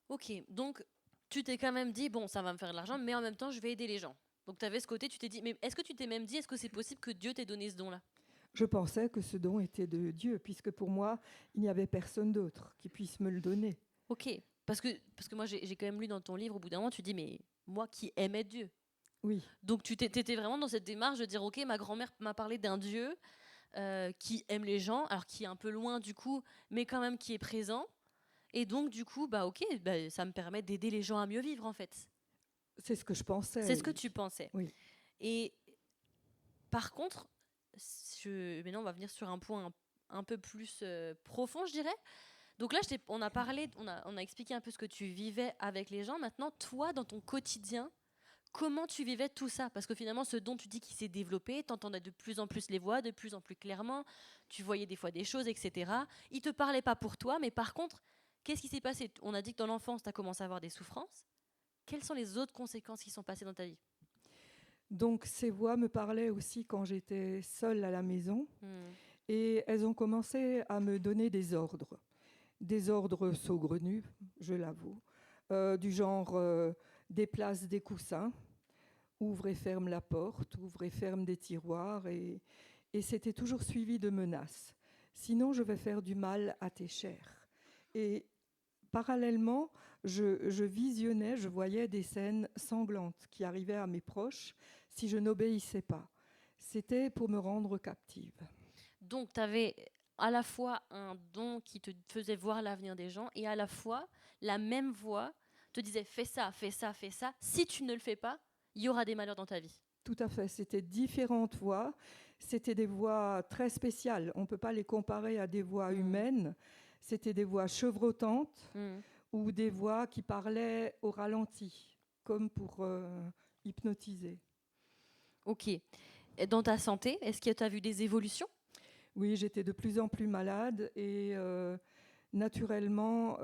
Speaker 1: Ok, donc tu t'es quand même dit, bon, ça va me faire de l'argent, mais en même temps, je vais aider les gens. Donc tu avais ce côté, tu t'es dit, mais est-ce que tu t'es même dit, est-ce que c'est possible que Dieu t'ait donné ce don-là?
Speaker 2: Je pensais que ce don était de Dieu, puisque pour moi, il n'y avait personne d'autre qui puisse me le donner.
Speaker 1: Ok, parce que moi, j'ai quand même lu dans ton livre, au bout d'un moment, tu dis, mais moi qui aimais Dieu.
Speaker 2: Oui,
Speaker 1: Donc tu étais vraiment dans cette démarche de dire, ok, ma grand-mère m'a parlé d'un Dieu qui aime les gens, alors qui est un peu loin du coup, mais quand même qui est présent. Et donc du coup, bah ok, bah, ça me permet d'aider les gens à mieux vivre en fait.
Speaker 2: c'est ce que je pensais,
Speaker 1: C'est ce que
Speaker 2: oui.
Speaker 1: tu pensais.
Speaker 2: Oui.
Speaker 1: Et par contre, maintenant on va venir sur un point un peu plus profond, je dirais. Donc là, on a parlé, on a expliqué un peu ce que tu vivais avec les gens. Maintenant, toi, dans ton quotidien, comment tu vivais tout ça? Parce que finalement, ce dont tu dis qu'il s'est développé, tu entendais de plus en plus les voix, de plus en plus clairement, tu voyais des fois des choses, etc. Il ne te parlait pas pour toi, mais par contre, qu'est-ce qui s'est passé? On a dit que dans l'enfance, tu as commencé à avoir des souffrances. Quelles sont les autres conséquences qui sont passées dans ta vie?
Speaker 2: Donc ces voix me parlaient aussi quand j'étais seule à la maison
Speaker 1: Hmm.
Speaker 2: et elles ont commencé à me donner des ordres saugrenus, je l'avoue, du genre déplace des coussins, ouvre et ferme la porte, ouvre et ferme des tiroirs et c'était toujours suivi de menaces. Sinon, je vais faire du mal à tes chairs. Et parallèlement, je visionnais, je voyais des scènes sanglantes qui arrivaient à mes proches si je n'obéissais pas. C'était pour me rendre captive.
Speaker 1: Donc, tu avais à la fois un don qui te faisait voir l'avenir des gens et à la fois la même voix te disait fais ça, fais ça, fais ça. Si tu ne le fais pas, il y aura des malheurs dans ta vie.
Speaker 2: Tout à fait, c'était différentes voix. C'était des voix très spéciales. On ne peut pas les comparer à des voix humaines. C'était des voix chevrotantes
Speaker 1: Mm.
Speaker 2: ou des voix qui parlaient au ralenti, comme pour hypnotiser.
Speaker 1: Ok. Et dans ta santé, est-ce que tu as vu des évolutions?
Speaker 2: Oui, j'étais de plus en plus malade et naturellement,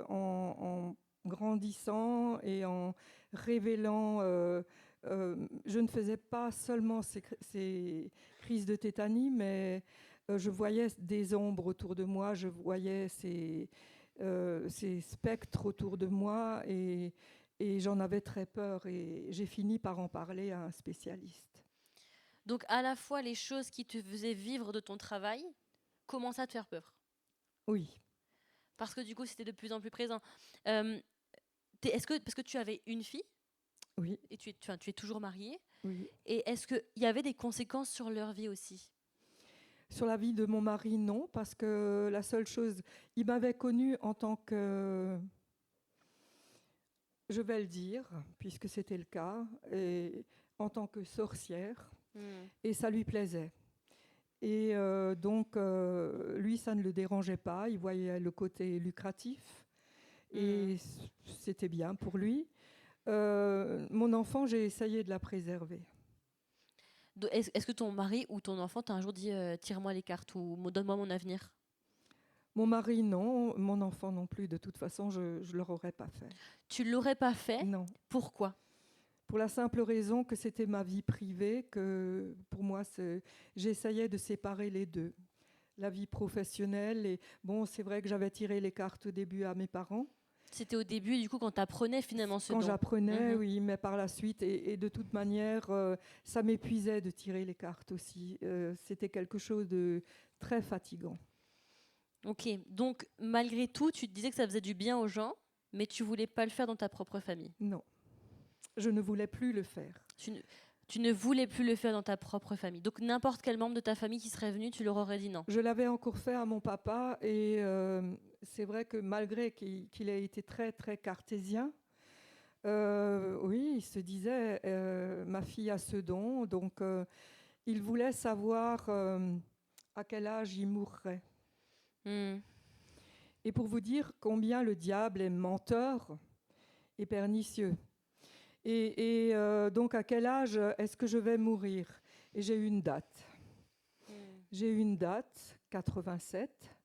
Speaker 2: en grandissant et en révélant, je ne faisais pas seulement ces crises de tétanie, mais je voyais des ombres autour de moi, je voyais ces spectres autour de moi et j'en avais très peur et j'ai fini par en parler à un spécialiste.
Speaker 1: Donc, à la fois, les choses qui te faisaient vivre de ton travail commencent à te faire peur.
Speaker 2: Oui,
Speaker 1: Parce que du coup, c'était de plus en plus présent. Parce que tu avais une fille
Speaker 2: oui,
Speaker 1: et tu es toujours mariée,
Speaker 2: oui.
Speaker 1: et est-ce qu'il y avait des conséquences sur leur vie aussi?
Speaker 2: Sur la vie de mon mari, non, parce que la seule chose, il m'avait connue en tant que, je vais le dire, puisque c'était le cas, et en tant que sorcière,
Speaker 1: Hmm.
Speaker 2: et ça lui plaisait. Et donc, lui, ça ne le dérangeait pas, il voyait le côté lucratif, et c'était bien pour lui. Mon enfant, j'ai essayé de la préserver.
Speaker 1: Est-ce que ton mari ou ton enfant t'a un jour dit tire-moi les cartes ou donne-moi mon avenir?
Speaker 2: Mon mari, non, mon enfant non plus, de toute façon, je ne l'aurais pas fait.
Speaker 1: Tu l'aurais pas fait?
Speaker 2: Non.
Speaker 1: Pourquoi?
Speaker 2: Pour la simple raison que c'était ma vie privée, que pour moi, j'essayais de séparer les deux. La vie professionnelle, et bon, c'est vrai que j'avais tiré les cartes au début à mes parents.
Speaker 1: C'était au début, du coup, quand tu apprenais finalement ce
Speaker 2: Quand
Speaker 1: don.
Speaker 2: j'apprenais,
Speaker 1: Mhm.
Speaker 2: oui, mais par la suite, et de toute manière, ça m'épuisait de tirer les cartes aussi. C'était quelque chose de très fatigant.
Speaker 1: Ok, donc malgré tout, tu te disais que ça faisait du bien aux gens, mais tu voulais pas le faire dans ta propre famille.
Speaker 2: Non. je ne voulais plus le faire.
Speaker 1: Tu ne voulais plus le faire dans ta propre famille. Donc n'importe quel membre de ta famille qui serait venu, tu leur aurais dit non.
Speaker 2: Je l'avais encore fait à mon papa et c'est vrai que malgré qu'il ait été très très cartésien, oui, il se disait ma fille a ce don, donc il voulait savoir à quel âge il mourrait. Et pour vous dire combien le diable est menteur et pernicieux. Et donc, à quel âge est-ce que je vais mourir? Et j'ai eu une date. J'ai eu une date, 87.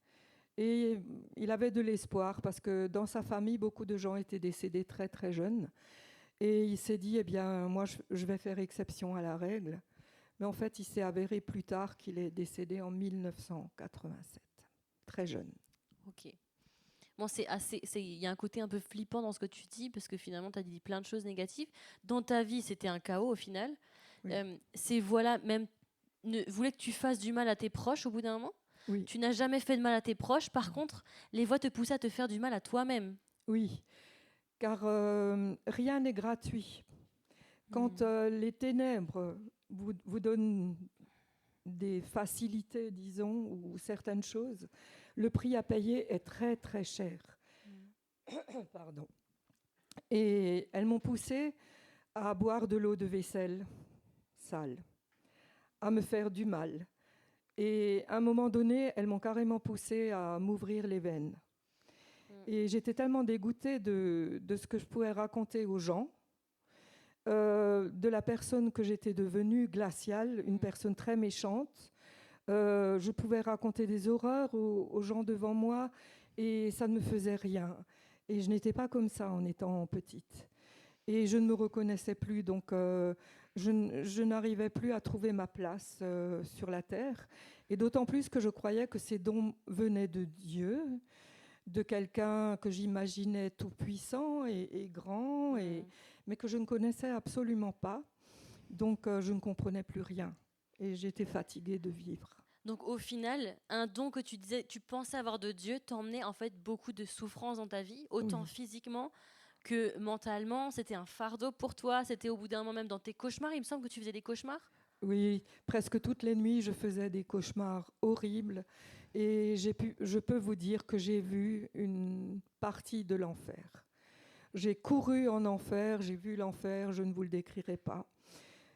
Speaker 2: Et il avait de l'espoir parce que dans sa famille, beaucoup de gens étaient décédés très, très jeunes. Et il s'est dit, eh bien, moi, je vais faire exception à la règle. Mais en fait, il s'est avéré plus tard qu'il est décédé en 1987. Très jeune.
Speaker 1: Ok. Bon, il y a un côté un peu flippant dans ce que tu dis, parce que finalement, tu as dit plein de choses négatives. Dans ta vie, c'était un chaos au final.
Speaker 2: Oui.
Speaker 1: Ces voix-là, même, voulaient que tu fasses du mal à tes proches au bout d'un moment.
Speaker 2: Oui.
Speaker 1: Tu n'as jamais fait de mal à tes proches. Par contre, les voix te poussaient à te faire du mal à toi-même.
Speaker 2: Oui, car rien n'est gratuit. Quand les ténèbres vous donnent des facilités, disons, ou certaines choses, le prix à payer est très, très cher. Pardon. Et elles m'ont poussée à boire de l'eau de vaisselle sale, à me faire du mal. Et à un moment donné, elles m'ont carrément poussée à m'ouvrir les veines. Et j'étais tellement dégoûtée de ce que je pouvais raconter aux gens, de la personne que j'étais devenue, glaciale, une personne très méchante. Je pouvais raconter des horreurs aux gens devant moi et ça ne me faisait rien. Et je n'étais pas comme ça en étant petite. Et je ne me reconnaissais plus, donc je n'arrivais plus à trouver ma place sur la terre. Et d'autant plus que je croyais que ces dons venaient de Dieu, de quelqu'un que j'imaginais tout puissant et grand, mais que je ne connaissais absolument pas. Donc je ne comprenais plus rien. Et j'étais fatiguée de vivre.
Speaker 1: Donc au final, un don que tu disais, tu pensais avoir de Dieu, t'emmenait en fait beaucoup de souffrance dans ta vie, autant physiquement que mentalement. C'était un fardeau pour toi. C'était au bout d'un moment même dans tes cauchemars. Il me semble que tu faisais des cauchemars.
Speaker 2: Oui, presque toutes les nuits, je faisais des cauchemars horribles. Et je peux vous dire que j'ai vu une partie de l'enfer. J'ai couru en enfer, j'ai vu l'enfer, je ne vous le décrirai pas.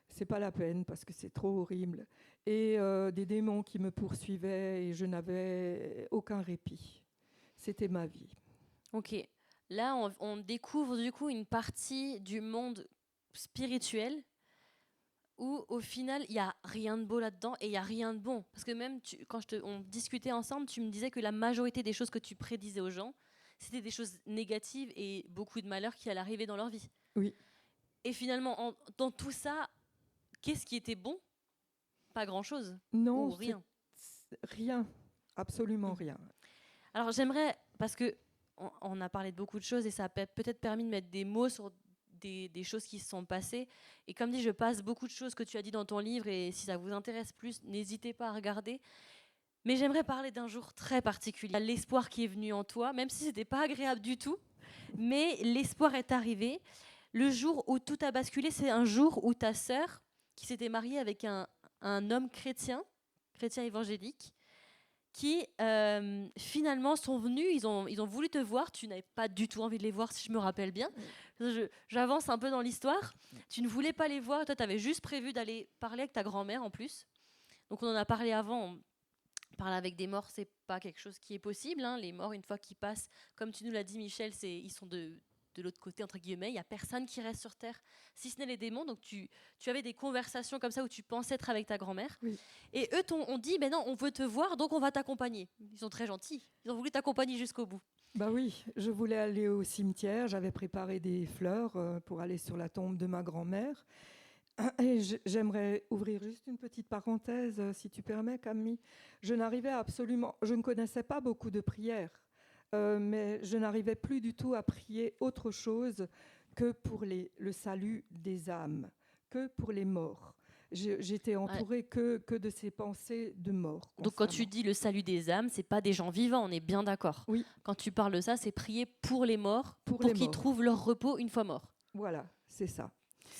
Speaker 2: C'est pas la peine parce que c'est trop horrible. Et des démons qui me poursuivaient et je n'avais aucun répit. C'était ma vie.
Speaker 1: Ok. Là, on découvre du coup une partie du monde spirituel où au final, il n'y a rien de beau là-dedans et il n'y a rien de bon. Parce que même quand on discutait ensemble, tu me disais que la majorité des choses que tu prédisais aux gens, c'était des choses négatives et beaucoup de malheurs qui allaient arriver dans leur vie.
Speaker 2: Oui.
Speaker 1: Et finalement, dans tout ça, qu'est-ce qui était bon? Pas grand-chose.
Speaker 2: Non,
Speaker 1: ou rien.
Speaker 2: Rien. Absolument rien.
Speaker 1: Alors j'aimerais, parce qu'on a parlé de beaucoup de choses et ça a peut-être permis de mettre des mots sur des choses qui se sont passées. Et comme dit, je passe beaucoup de choses que tu as dit dans ton livre et si ça vous intéresse plus, n'hésitez pas à regarder. Mais j'aimerais parler d'un jour très particulier. L'espoir qui est venu en toi, même si ce n'était pas agréable du tout, mais l'espoir est arrivé. Le jour où tout a basculé, c'est un jour où ta sœur, qui s'était mariée avec un homme chrétien évangélique, qui finalement sont venus, ils ont voulu te voir, tu n'avais pas du tout envie de les voir si je me rappelle bien. J'avance un peu dans l'histoire. Tu ne voulais pas les voir, toi tu avais juste prévu d'aller parler avec ta grand-mère en plus. Donc on en a parlé avant, parler avec des morts, c'est pas quelque chose qui est possible. Hein. Les morts, une fois qu'ils passent, comme tu nous l'as dit Michel, ils sont de l'autre côté, entre guillemets, il n'y a personne qui reste sur Terre, si ce n'est les démons. Donc tu avais des conversations comme ça où tu pensais être avec ta grand-mère.
Speaker 2: Oui.
Speaker 1: Et eux ont dit, mais non, on veut te voir, donc on va t'accompagner. Ils sont très gentils. Ils ont voulu t'accompagner jusqu'au bout.
Speaker 2: Bah oui, je voulais aller au cimetière. J'avais préparé des fleurs pour aller sur la tombe de ma grand-mère. Et j'aimerais ouvrir juste une petite parenthèse, si tu permets, Camille. Je ne connaissais pas beaucoup de prières. Mais je n'arrivais plus du tout à prier autre chose que pour le salut des âmes, que pour les morts. J'étais entourée que de ces pensées de mort.
Speaker 1: Donc quand tu dis le salut des âmes, c'est pas des gens vivants, on est bien d'accord.
Speaker 2: Oui.
Speaker 1: Quand tu parles de ça, c'est prier pour les morts, pour qu'ils trouvent leur repos une fois morts.
Speaker 2: Voilà, c'est ça.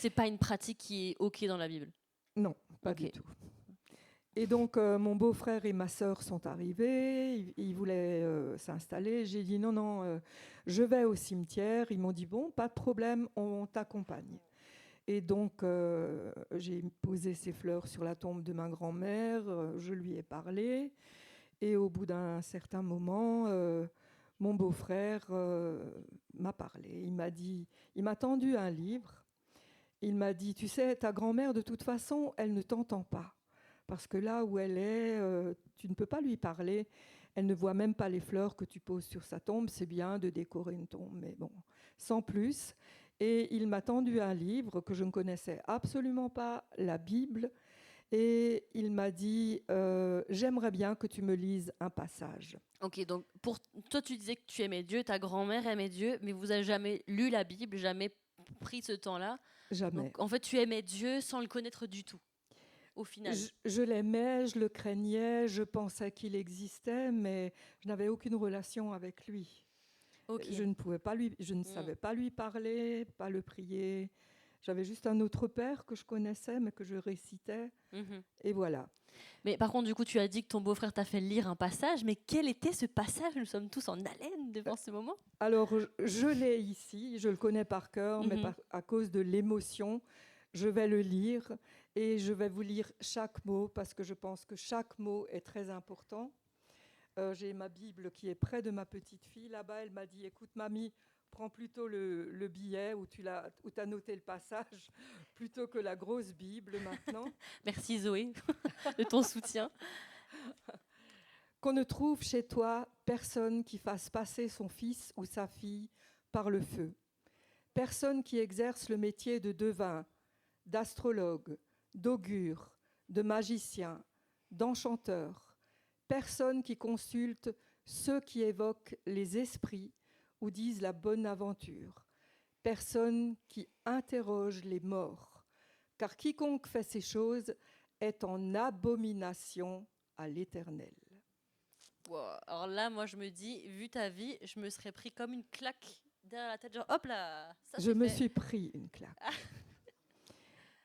Speaker 1: c'est pas une pratique qui est OK dans la Bible.
Speaker 2: Non, pas
Speaker 1: Ok.
Speaker 2: du tout. Et donc, mon beau-frère et ma sœur sont arrivés, ils voulaient s'installer. J'ai dit non, non, je vais au cimetière. Ils m'ont dit bon, pas de problème, on t'accompagne. Et donc, j'ai posé ces fleurs sur la tombe de ma grand-mère, je lui ai parlé. Et au bout d'un certain moment, mon beau-frère m'a parlé. Il m'a tendu un livre. Il m'a dit, tu sais, ta grand-mère, de toute façon, elle ne t'entend pas. Parce que là où elle est, tu ne peux pas lui parler. Elle ne voit même pas les fleurs que tu poses sur sa tombe. C'est bien de décorer une tombe, mais bon, sans plus. Et il m'a tendu un livre que je ne connaissais absolument pas, la Bible. Et il m'a dit, j'aimerais bien que tu me lises un passage.
Speaker 1: OK, donc pour toi, tu disais que tu aimais Dieu, ta grand-mère aimait Dieu, mais vous avez jamais lu la Bible, jamais pris ce temps-là.
Speaker 2: Jamais.
Speaker 1: Donc en fait, tu aimais Dieu sans le connaître du tout, au final.
Speaker 2: Je l'aimais, je le craignais, je pensais qu'il existait, mais je n'avais aucune relation avec lui.
Speaker 1: OK.
Speaker 2: Je ne savais pas lui parler, pas le prier. J'avais juste un autre père que je connaissais, mais que je récitais.
Speaker 1: Mhm.
Speaker 2: Et voilà.
Speaker 1: Mais par contre, du coup, tu as dit que ton beau-frère t'a fait lire un passage, mais quel était ce passage? Nous sommes tous en haleine devant ce moment.
Speaker 2: Alors, je l'ai ici, je le connais par cœur, mais
Speaker 1: Mhm.
Speaker 2: à cause de l'émotion, je vais le lire et je vais vous lire chaque mot parce que je pense que chaque mot est très important. J'ai ma Bible qui est près de ma petite fille. Là-bas, elle m'a dit, écoute, mamie, prends plutôt le billet où tu as noté le passage plutôt que la grosse Bible maintenant.
Speaker 1: Merci Zoé de ton soutien.
Speaker 2: Qu'on ne trouve chez toi personne qui fasse passer son fils ou sa fille par le feu. Personne qui exerce le métier de devin, d'astrologue, d'augure, de magicien, d'enchanteur. Personne qui consulte ceux qui évoquent les esprits ou disent la bonne aventure. Personne qui interroge les morts. Car quiconque fait ces choses est en abomination à l'Éternel.
Speaker 1: Wow. Alors là, moi, je me dis, vu ta vie, je me serais pris comme une claque derrière la tête, genre hop là, ça
Speaker 2: Je
Speaker 1: c'est
Speaker 2: me
Speaker 1: fait.
Speaker 2: suis pris une claque.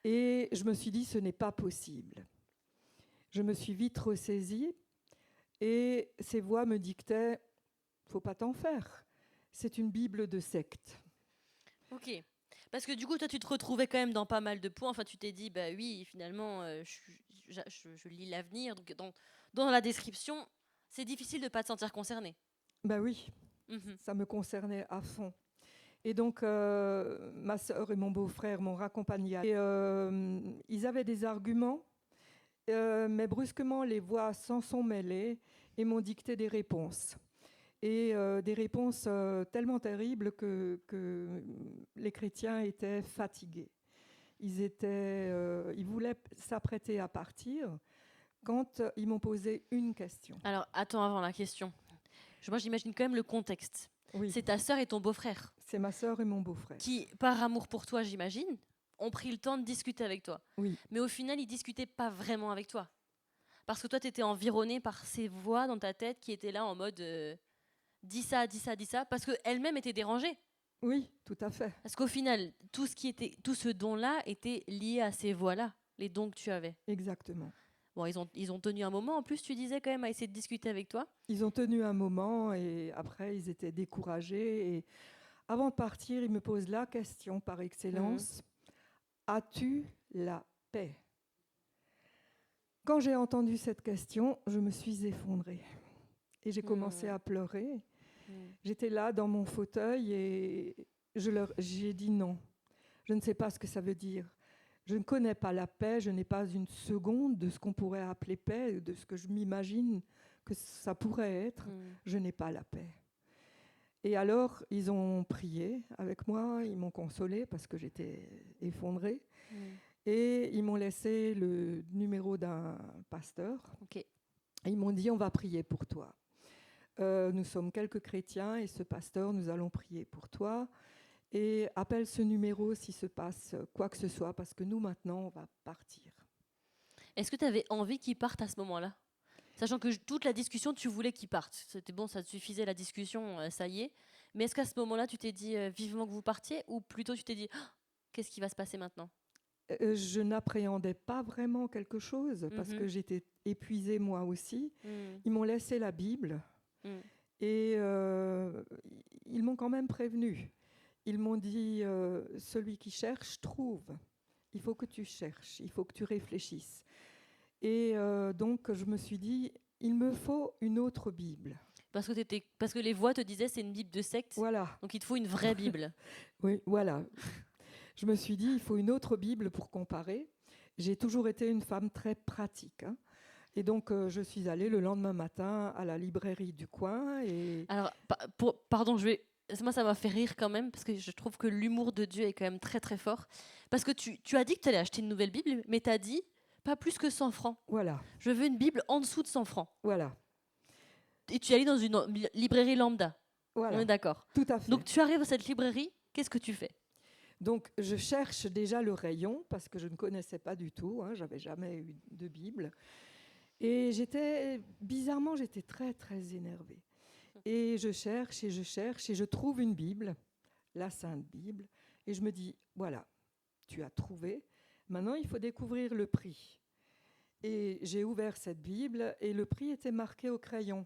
Speaker 2: Et je me suis dit, ce n'est pas possible. Je me suis vite ressaisie et ces voix me dictaient, faut pas t'en faire. C'est une Bible de secte.
Speaker 1: Ok. Parce que du coup, toi, tu te retrouvais quand même dans pas mal de points. Enfin, tu t'es dit, bah oui, finalement, je lis l'avenir. Donc, dans la description, c'est difficile de pas te sentir concerné.
Speaker 2: Ben oui,
Speaker 1: Mhm.
Speaker 2: ça me concernait à fond. Et donc, ma sœur et mon beau-frère m'ont raccompagnée. Et ils avaient des arguments, mais brusquement, les voix s'en sont mêlées et m'ont dicté des réponses. Et des réponses tellement terribles que les chrétiens étaient fatigués. Ils voulaient s'apprêter à partir quand ils m'ont posé une question.
Speaker 1: Alors, attends avant la question. Moi, j'imagine quand même le contexte.
Speaker 2: Oui,
Speaker 1: C'est ta sœur et ton beau-frère
Speaker 2: c'est ma sœur et mon beau-frère.
Speaker 1: qui, par amour pour toi, j'imagine, ont pris le temps de discuter avec toi.
Speaker 2: Oui,
Speaker 1: Mais au final, ils discutaient pas vraiment avec toi. Parce que toi, tu étais environné par ces voix dans ta tête qui étaient là en mode dis ça, dis ça, dis ça, parce qu'elles-mêmes étaient dérangées.
Speaker 2: oui, tout à fait.
Speaker 1: Parce qu'au final, tout ce don-là était lié à ces voix-là, les dons que tu avais.
Speaker 2: Exactement.
Speaker 1: Bon, ils ont tenu un moment, en plus, tu disais quand même, à essayer de discuter avec toi.
Speaker 2: Ils ont tenu un moment et après, ils étaient découragés. Et avant de partir, ils me posent la question par excellence, as-tu la paix? Quand j'ai entendu cette question, je me suis effondrée et j'ai commencé à pleurer. J'étais là dans mon fauteuil et j'ai dit non. Je ne sais pas ce que ça veut dire. Je ne connais pas la paix, je n'ai pas une seconde de ce qu'on pourrait appeler paix, de ce que je m'imagine que ça pourrait être. Je n'ai pas la paix. Et alors, ils ont prié avec moi, ils m'ont consolée parce que j'étais effondrée. Et ils m'ont laissé le numéro d'un pasteur.
Speaker 1: Ok.
Speaker 2: Et ils m'ont dit, on va prier pour toi. Nous sommes quelques chrétiens et ce pasteur, nous allons prier pour toi. Et appelle ce numéro s'il se passe quoi que ce soit, parce que nous, maintenant, on va partir.
Speaker 1: Est-ce que tu avais envie qu'ils partent à ce moment-là? Sachant que toute la discussion, tu voulais qu'ils partent. C'était bon, ça te suffisait la discussion, ça y est. Mais est-ce qu'à ce moment-là, tu t'es dit vivement que vous partiez? Ou plutôt tu t'es dit, Qu'est-ce qui va se passer maintenant?
Speaker 2: Je n'appréhendais pas vraiment quelque chose parce que j'étais épuisée moi aussi. Ils m'ont laissé la Bible et ils m'ont quand même prévenu. Ils m'ont dit celui qui cherche trouve. Il faut que tu cherches, il faut que tu réfléchisses. Et donc je me suis dit il me faut une autre Bible.
Speaker 1: Parce que les voix te disaient c'est une Bible de secte.
Speaker 2: Voilà.
Speaker 1: Donc il te faut une vraie Bible.
Speaker 2: Oui, voilà. Je me suis dit, il faut une autre Bible pour comparer. J'ai toujours été une femme très pratique. Hein. Et donc, je suis allée le lendemain matin à la librairie du coin. Et...
Speaker 1: Alors, pardon, moi, ça m'a fait rire quand même, parce que je trouve que l'humour de Dieu est quand même très, très fort. Parce que tu as dit que tu allais acheter une nouvelle Bible, mais tu as dit pas plus que 100 francs.
Speaker 2: Voilà.
Speaker 1: Je veux une Bible en dessous de 100 francs.
Speaker 2: Voilà.
Speaker 1: Et tu es allée dans une librairie lambda.
Speaker 2: Voilà.
Speaker 1: On est d'accord.
Speaker 2: Tout à fait.
Speaker 1: Donc, tu arrives à cette librairie, qu'est-ce que tu fais?
Speaker 2: Donc, je cherche déjà le rayon parce que je ne connaissais pas du tout. Hein, j'avais jamais eu de Bible. Et bizarrement, j'étais très, très énervée. Et je cherche et je trouve une Bible, la Sainte Bible. Et je me dis, voilà, tu as trouvé. Maintenant, il faut découvrir le prix. Et j'ai ouvert cette Bible et le prix était marqué au crayon.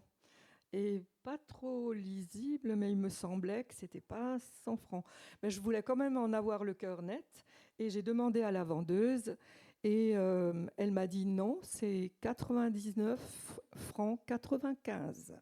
Speaker 2: Et pas trop lisible, mais il me semblait que c'était pas 100 francs. Mais je voulais quand même en avoir le cœur net. Et j'ai demandé à la vendeuse. Et elle m'a dit non, c'est 99 francs 95.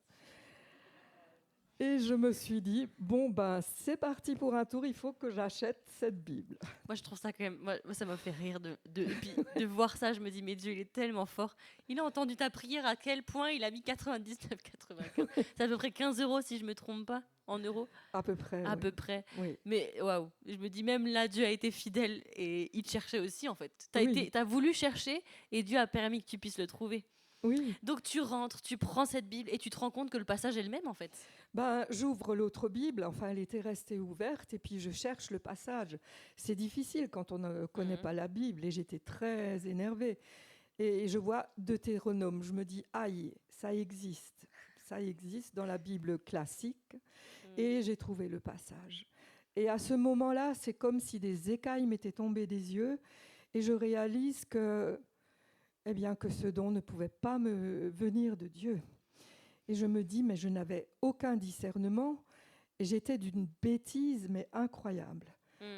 Speaker 2: Et je me suis dit, bon, ben, c'est parti pour un tour, il faut que j'achète cette Bible.
Speaker 1: Moi, je trouve ça quand même... Moi, ça m'a fait rire de voir ça. Je me dis, mais Dieu, il est tellement fort. Il a entendu ta prière, à quel point il a mis 99,95. C'est à peu près 15 € si je ne me trompe pas, en euros.
Speaker 2: À peu près.
Speaker 1: À
Speaker 2: oui.
Speaker 1: peu près.
Speaker 2: Oui.
Speaker 1: Mais waouh, je me dis, même là, Dieu a été fidèle et il te cherchait aussi, en fait.
Speaker 2: Oui.
Speaker 1: T'as voulu chercher et Dieu a permis que tu puisses le trouver.
Speaker 2: Oui.
Speaker 1: Donc tu rentres, tu prends cette Bible et tu te rends compte que le passage est le même, en fait.
Speaker 2: Ben, j'ouvre l'autre Bible, enfin elle était restée ouverte, et puis je cherche le passage. C'est difficile quand on ne connaît pas la Bible, et j'étais très énervée. Et je vois Deutéronome, je me dis, aïe, ça existe dans la Bible classique, et j'ai trouvé le passage. Et à ce moment-là, c'est comme si des écailles m'étaient tombées des yeux, et je réalise que, eh bien, que ce don ne pouvait pas me venir de Dieu. Et je me dis, mais je n'avais aucun discernement. Et j'étais d'une bêtise, mais incroyable.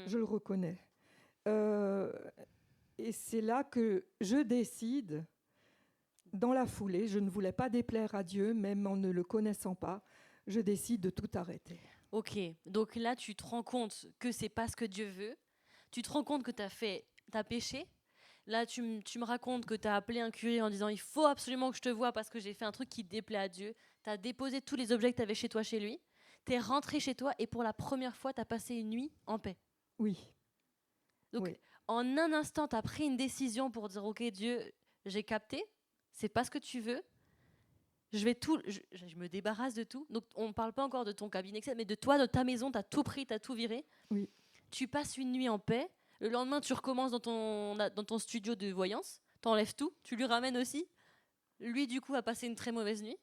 Speaker 2: Je le reconnais. Et c'est là que je décide, dans la foulée, je ne voulais pas déplaire à Dieu, même en ne le connaissant pas, je décide de tout arrêter.
Speaker 1: Ok, donc là, tu te rends compte que c'est pas ce que Dieu veut. Tu te rends compte que t'as péché. Là, tu me racontes que tu as appelé un curé en disant « Il faut absolument que je te voie parce que j'ai fait un truc qui déplaît à Dieu. » Tu as déposé tous les objets que tu avais chez toi, chez lui. Tu es rentré chez toi et pour la première fois, tu as passé une nuit en paix.
Speaker 2: Oui.
Speaker 1: Donc,
Speaker 2: oui.
Speaker 1: En un instant, tu as pris une décision pour dire « Ok, Dieu, j'ai capté. C'est pas ce que tu veux. Je me débarrasse de tout. » Donc, on ne parle pas encore de ton cabinet, mais de toi, de ta maison. Tu as tout pris, tu as tout viré.
Speaker 2: Oui.
Speaker 1: Tu passes une nuit en paix. Le lendemain, tu recommences dans ton studio de voyance, t'enlèves tout, tu lui ramènes aussi. Lui, du coup, a passé une très mauvaise nuit.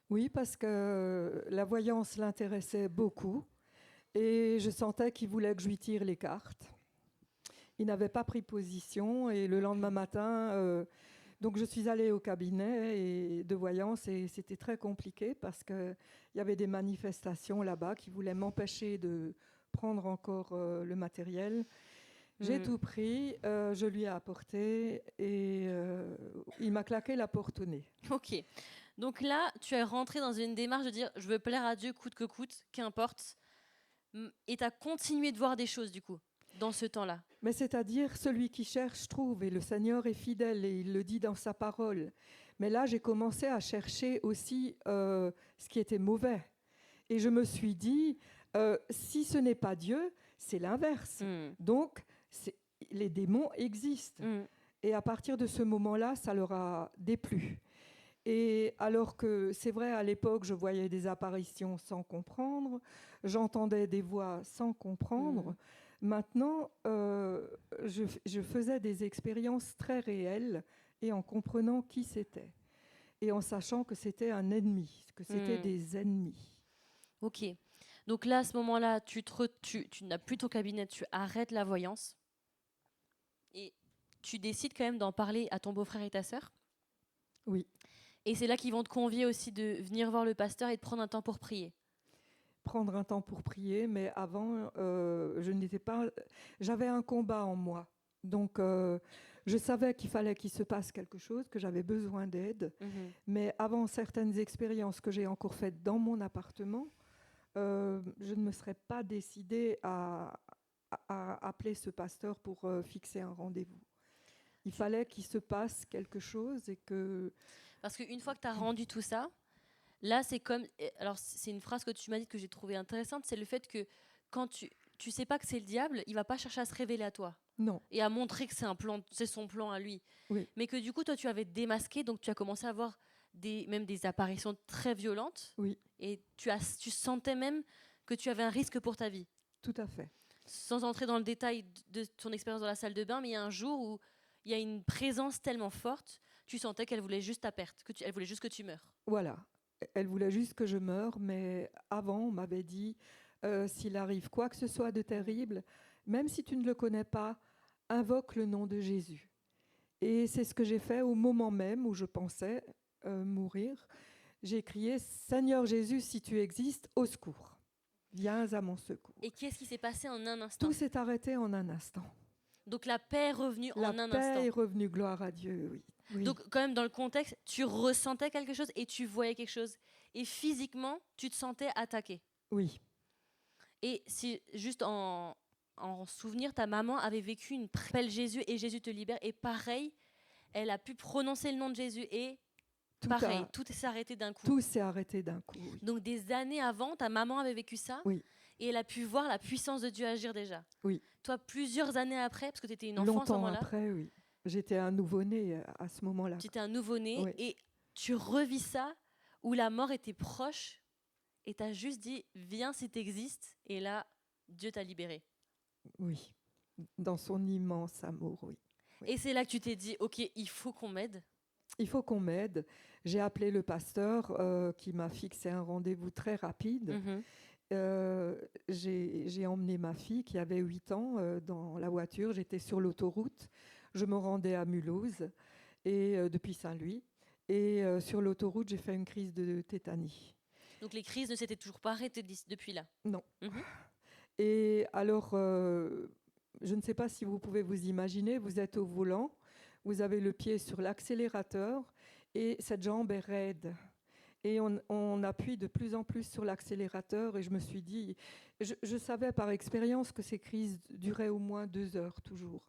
Speaker 2: Oui, parce que la voyance l'intéressait beaucoup et je sentais qu'il voulait que je lui tire les cartes. Il n'avait pas pris position et le lendemain matin, donc je suis allée au cabinet de voyance et c'était très compliqué parce qu'il y avait des manifestations là-bas qui voulaient m'empêcher de prendre encore le matériel. J'ai tout pris, je lui ai apporté et il m'a claqué la porte au nez.
Speaker 1: Ok. Donc là, tu es rentré dans une démarche de dire je veux plaire à Dieu coûte que coûte, qu'importe. Et tu as continué de voir des choses du coup, dans ce temps-là.
Speaker 2: Mais c'est-à-dire celui qui cherche trouve et le Seigneur est fidèle et il le dit dans sa parole. Mais là, j'ai commencé à chercher aussi ce qui était mauvais. Et je me suis dit, si ce n'est pas Dieu, c'est l'inverse. Donc, les démons existent. Et à partir de ce moment-là, ça leur a déplu. Et alors que c'est vrai, à l'époque, je voyais des apparitions sans comprendre, j'entendais des voix sans comprendre. Maintenant, je faisais des expériences très réelles et en comprenant qui c'était. Et en sachant que c'était un ennemi, que c'était des ennemis.
Speaker 1: Ok. Donc là, à ce moment-là, tu n'as plus ton cabinet, tu arrêtes la voyance. Et tu décides quand même d'en parler à ton beau-frère et ta sœur.
Speaker 2: Oui.
Speaker 1: Et c'est là qu'ils vont te convier aussi de venir voir le pasteur et de prendre un temps pour prier.
Speaker 2: Prendre un temps pour prier, mais avant, je n'étais pas. J'avais un combat en moi, donc je savais qu'il fallait qu'il se passe quelque chose, que j'avais besoin d'aide. Mais avant certaines expériences que j'ai encore faites dans mon appartement, je ne me serais pas décidée à appeler ce pasteur pour fixer un rendez-vous. Il fallait qu'il se passe quelque chose et que.
Speaker 1: Parce qu'une fois que tu as rendu tout ça, là, c'est comme. Alors, c'est une phrase que tu m'as dit que j'ai trouvée intéressante, c'est le fait que quand tu sais pas que c'est le diable, il va pas chercher à se révéler à toi.
Speaker 2: Non.
Speaker 1: Et à montrer que c'est son plan à lui.
Speaker 2: Oui.
Speaker 1: Mais que du coup, toi, tu avais démasqué, donc tu as commencé à avoir même des apparitions très violentes.
Speaker 2: Oui.
Speaker 1: Et tu sentais même que tu avais un risque pour ta vie.
Speaker 2: Tout à fait.
Speaker 1: Sans entrer dans le détail de ton expérience dans la salle de bain, mais il y a un jour où il y a une présence tellement forte, tu sentais qu'elle voulait juste ta perte, elle voulait juste que tu meurs.
Speaker 2: Voilà. Elle voulait juste que je meure, mais avant, on m'avait dit, s'il arrive quoi que ce soit de terrible, même si tu ne le connais pas, invoque le nom de Jésus. Et c'est ce que j'ai fait au moment même où je pensais mourir. J'ai crié, Seigneur Jésus, si tu existes, au secours. Viens à mon secours.
Speaker 1: Et qu'est-ce qui s'est passé en un instant ?
Speaker 2: Tout s'est arrêté en un instant.
Speaker 1: Donc la paix est revenue en un instant.
Speaker 2: La paix est revenue, gloire à Dieu, oui. Oui.
Speaker 1: Donc quand même dans le contexte, tu ressentais quelque chose et tu voyais quelque chose. Et physiquement, tu te sentais attaqué.
Speaker 2: Oui.
Speaker 1: Et si juste en souvenir, ta maman avait vécu une appelle Jésus et Jésus te libère. Et pareil, elle a pu prononcer le nom de Jésus et tout s'est arrêté d'un coup.
Speaker 2: Tout s'est arrêté d'un coup, oui.
Speaker 1: Donc des années avant, ta maman avait vécu ça.
Speaker 2: Oui.
Speaker 1: Et elle a pu voir la puissance de Dieu agir déjà.
Speaker 2: Oui.
Speaker 1: Toi, plusieurs années après, parce que tu étais une enfant
Speaker 2: longtemps
Speaker 1: à ce moment-là.
Speaker 2: Après, oui. J'étais un nouveau-né à ce moment-là.
Speaker 1: Tu étais un nouveau-né
Speaker 2: oui.
Speaker 1: Et tu revis ça où la mort était proche et tu as juste dit « Viens si tu existes » et là, Dieu t'a libéré.
Speaker 2: Oui, dans son immense amour, oui.
Speaker 1: Et c'est là que tu t'es dit « Ok, il faut qu'on m'aide ».
Speaker 2: Il faut qu'on m'aide. J'ai appelé le pasteur qui m'a fixé un rendez-vous très rapide. J'ai emmené ma fille qui avait 8 ans dans la voiture. J'étais sur l'autoroute. Je me rendais à Mulhouse et depuis Saint-Louis. Et sur l'autoroute, j'ai fait une crise de tétanie.
Speaker 1: Donc les crises ne s'étaient toujours pas arrêtées depuis là?
Speaker 2: Non. Et alors, je ne sais pas si vous pouvez vous imaginer, vous êtes au volant, vous avez le pied sur l'accélérateur et cette jambe est raide. Et on appuie de plus en plus sur l'accélérateur et je me suis dit, je savais par expérience que ces crises duraient au moins 2 heures toujours.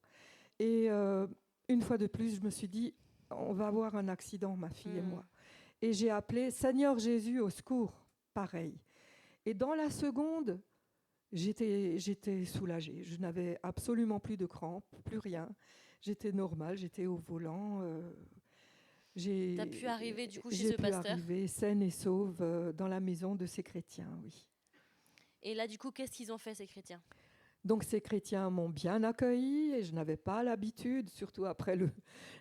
Speaker 2: Et une fois de plus, je me suis dit, on va avoir un accident, ma fille et moi. Et j'ai appelé Seigneur Jésus au secours, pareil. Et dans la seconde, j'étais soulagée. Je n'avais absolument plus de crampes, plus rien. J'étais normale, j'étais au volant. Tu
Speaker 1: as pu arriver du coup chez ce pasteur?
Speaker 2: J'ai pu arriver saine et sauve dans la maison de ces chrétiens, oui.
Speaker 1: Et là, du coup, qu'est-ce qu'ils ont fait, ces chrétiens?
Speaker 2: Donc ces chrétiens m'ont bien accueilli et je n'avais pas l'habitude, surtout après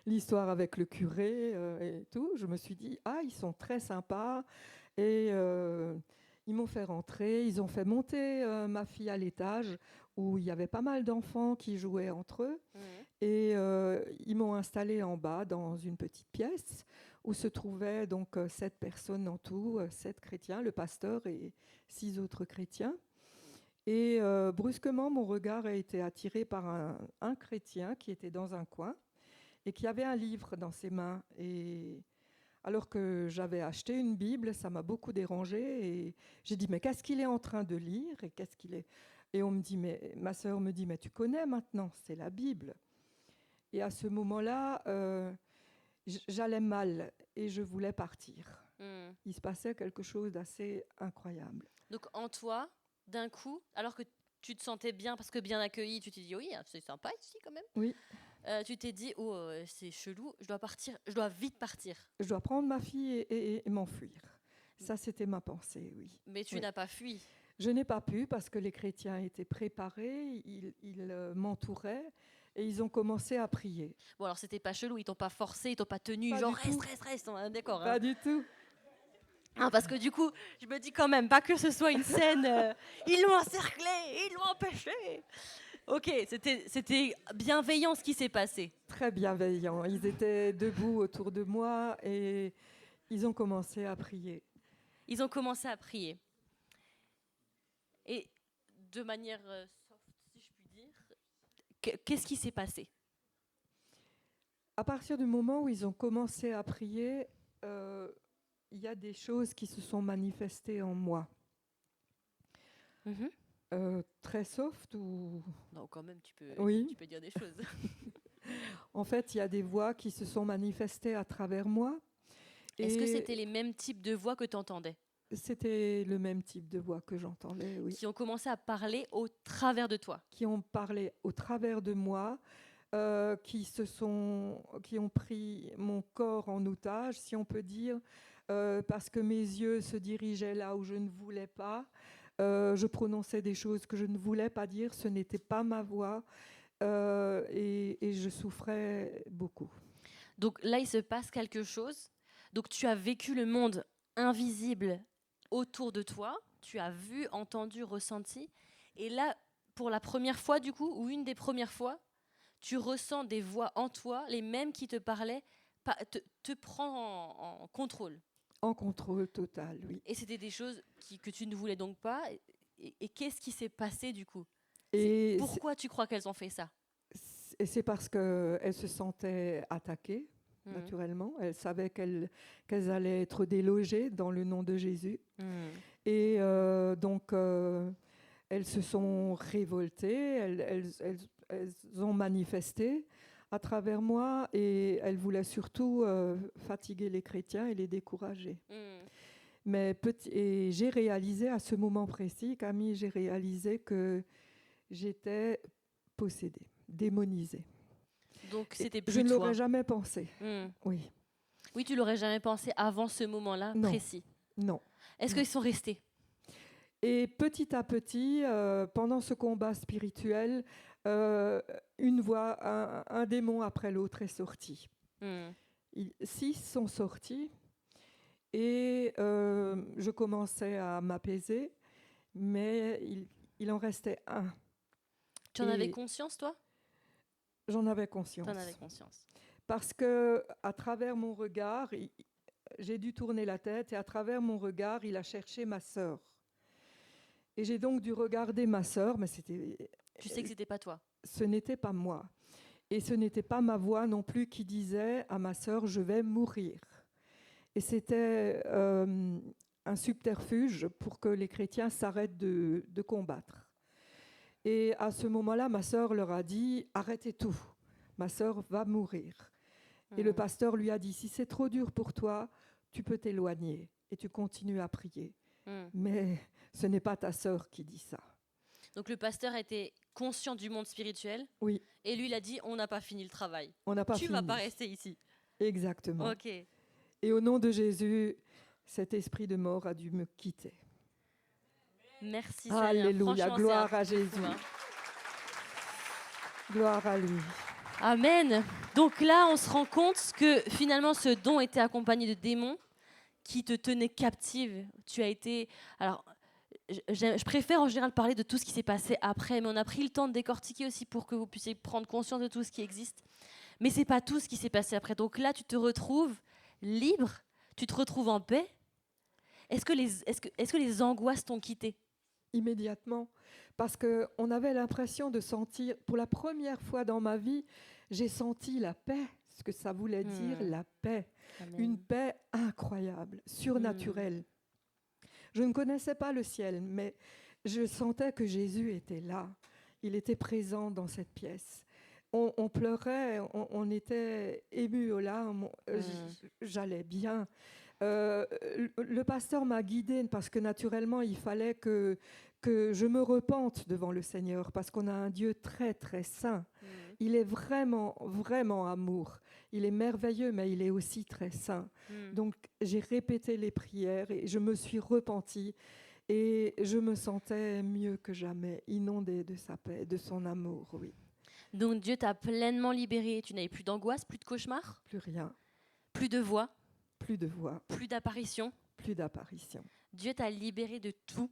Speaker 2: l'histoire avec le curé et tout. Je me suis dit, ils sont très sympas et ils m'ont fait rentrer. Ils ont fait monter ma fille à l'étage où il y avait pas mal d'enfants qui jouaient entre eux. Et ils m'ont installée en bas dans une petite pièce où se trouvaient donc 7 personnes en tout, 7 chrétiens, le pasteur et 6 autres chrétiens. Et brusquement, mon regard a été attiré par un chrétien qui était dans un coin et qui avait un livre dans ses mains. Et alors que j'avais acheté une Bible, ça m'a beaucoup dérangée. Et j'ai dit, mais qu'est-ce qu'il est en train de lire et on me dit, ma sœur me dit, mais tu connais maintenant, c'est la Bible. Et à ce moment-là, j'allais mal et je voulais partir. Il se passait quelque chose d'assez incroyable.
Speaker 1: Donc en toi, d'un coup, alors que tu te sentais bien parce que bien accueilli, tu t'es dit oui, c'est sympa ici quand même.
Speaker 2: Oui.
Speaker 1: Tu t'es dit c'est chelou, je dois partir, je dois vite partir.
Speaker 2: Je dois prendre ma fille et m'enfuir. Ça, c'était ma pensée, oui.
Speaker 1: Mais tu n'as pas fui.
Speaker 2: Je n'ai pas pu parce que les chrétiens étaient préparés, ils m'entouraient et ils ont commencé à prier.
Speaker 1: Bon, alors c'était pas chelou, ils t'ont pas forcé, ils t'ont pas tenu, genre reste, d'accord.
Speaker 2: Pas du tout.
Speaker 1: Parce que du coup, je me dis quand même, pas que ce soit une scène, ils l'ont encerclé, ils l'ont empêché. Ok, c'était bienveillant ce qui s'est passé.
Speaker 2: Très bienveillants. Ils étaient debout autour de moi et ils ont commencé à prier.
Speaker 1: Ils ont commencé à prier. Et de manière soft, si je puis dire, qu'est-ce qui s'est passé?
Speaker 2: À partir du moment où ils ont commencé à prier, il y a des choses qui se sont manifestées en moi. Très soft ou...
Speaker 1: Non, quand même, tu
Speaker 2: Oui.
Speaker 1: peux dire des choses.
Speaker 2: En fait, il y a des voix qui se sont manifestées à travers moi.
Speaker 1: Est-ce que
Speaker 2: Et
Speaker 1: c'était les mêmes types de voix que tu entendais?
Speaker 2: c'était le même type de voix que j'entendais, oui.
Speaker 1: Qui ont commencé à parler au travers de toi?
Speaker 2: Qui ont parlé au travers de moi, qui ont pris mon corps en otage, si on peut dire, parce que mes yeux se dirigeaient là où je ne voulais pas. Je prononçais des choses que je ne voulais pas dire, ce n'était pas ma voix, et je souffrais beaucoup.
Speaker 1: Donc là, il se passe quelque chose. Donc tu as vécu le monde invisible autour de toi. Tu as vu, entendu, ressenti. Et là, pour la première fois, du coup, ou une des premières fois, tu ressens des voix en toi, les mêmes qui te parlaient, te prend en contrôle.
Speaker 2: En contrôle total, oui.
Speaker 1: Et c'était des choses que tu ne voulais donc pas. Et qu'est-ce qui s'est passé du coup?
Speaker 2: Et
Speaker 1: Pourquoi tu crois qu'elles ont fait ça?
Speaker 2: c'est parce qu'elles se sentaient attaquées, naturellement. Elles savaient qu'elles allaient être délogées dans le nom de Jésus. Et donc, elles se sont révoltées, elles ont manifesté à travers moi et elles voulaient surtout fatiguer les chrétiens et les décourager. Mais et j'ai réalisé à ce moment précis, Camille, j'ai réalisé que j'étais possédée, démonisée.
Speaker 1: Donc c'était plus
Speaker 2: je ne
Speaker 1: toi.
Speaker 2: l'aurais jamais pensé. Oui.
Speaker 1: Oui, tu l'aurais jamais pensé avant ce moment-là précis.
Speaker 2: Non.
Speaker 1: Est-ce qu'ils sont restés?
Speaker 2: Et petit à petit, pendant ce combat spirituel, une voix, un démon après l'autre est sorti. 6 sont sortis et je commençais à m'apaiser, mais il en restait un.
Speaker 1: Tu en avais conscience, toi?
Speaker 2: J'en avais conscience.
Speaker 1: Tu en avais conscience.
Speaker 2: Parce que à travers mon regard, j'ai dû tourner la tête et à travers mon regard, il a cherché ma sœur. Et j'ai donc dû regarder ma sœur, mais c'était...
Speaker 1: Tu sais que c'était pas toi?
Speaker 2: Ce n'était pas moi. Et ce n'était pas ma voix non plus qui disait à ma sœur, je vais mourir. Et c'était un subterfuge pour que les chrétiens s'arrêtent de combattre. Et à ce moment-là, ma sœur leur a dit, arrêtez tout, ma sœur va mourir. Et le pasteur lui a dit, si c'est trop dur pour toi, tu peux t'éloigner et tu continues à prier. Mais ce n'est pas ta sœur qui dit ça.
Speaker 1: Donc le pasteur était conscient du monde spirituel.
Speaker 2: Oui.
Speaker 1: Et lui, il a dit, on n'a pas fini le travail.
Speaker 2: On n'a pas
Speaker 1: fini. Tu vas pas rester ici.
Speaker 2: Exactement.
Speaker 1: Ok.
Speaker 2: Et au nom de Jésus, cet esprit de mort a dû me quitter.
Speaker 1: Merci Seigneur.
Speaker 2: Alléluia, gloire à Jésus.
Speaker 1: Hein.
Speaker 2: Gloire à lui.
Speaker 1: Amen. Donc là, on se rend compte que finalement, ce don était accompagné de démons qui te tenaient captive. Tu as été... Alors, je préfère en général parler de tout ce qui s'est passé après, mais on a pris le temps de décortiquer aussi pour que vous puissiez prendre conscience de tout ce qui existe. Mais ce n'est pas tout ce qui s'est passé après. Donc là, tu te retrouves libre, tu te retrouves en paix. Est-ce que les angoisses t'ont quitté?
Speaker 2: Immédiatement, parce qu'on avait l'impression de sentir, pour la première fois dans ma vie, j'ai senti la paix, ce que ça voulait dire, la paix. Amen. Une paix incroyable, surnaturelle. Je ne connaissais pas le ciel, mais je sentais que Jésus était là. Il était présent dans cette pièce. On pleurait, on était émus aux larmes, j'allais bien. Le pasteur m'a guidée parce que naturellement, il fallait que je me repente devant le Seigneur parce qu'on a un Dieu très, très saint. Il est vraiment, vraiment amour. Il est merveilleux, mais il est aussi très saint. Donc, j'ai répété les prières et je me suis repentie et je me sentais mieux que jamais, inondée de sa paix, de son amour, oui.
Speaker 1: Donc, Dieu t'a pleinement libérée. Tu n'avais plus d'angoisse, plus de cauchemars?
Speaker 2: Plus rien.
Speaker 1: Plus de voix?
Speaker 2: Plus de voix.
Speaker 1: Plus d'apparitions?
Speaker 2: Plus d'apparitions.
Speaker 1: Dieu t'a libérée de tout?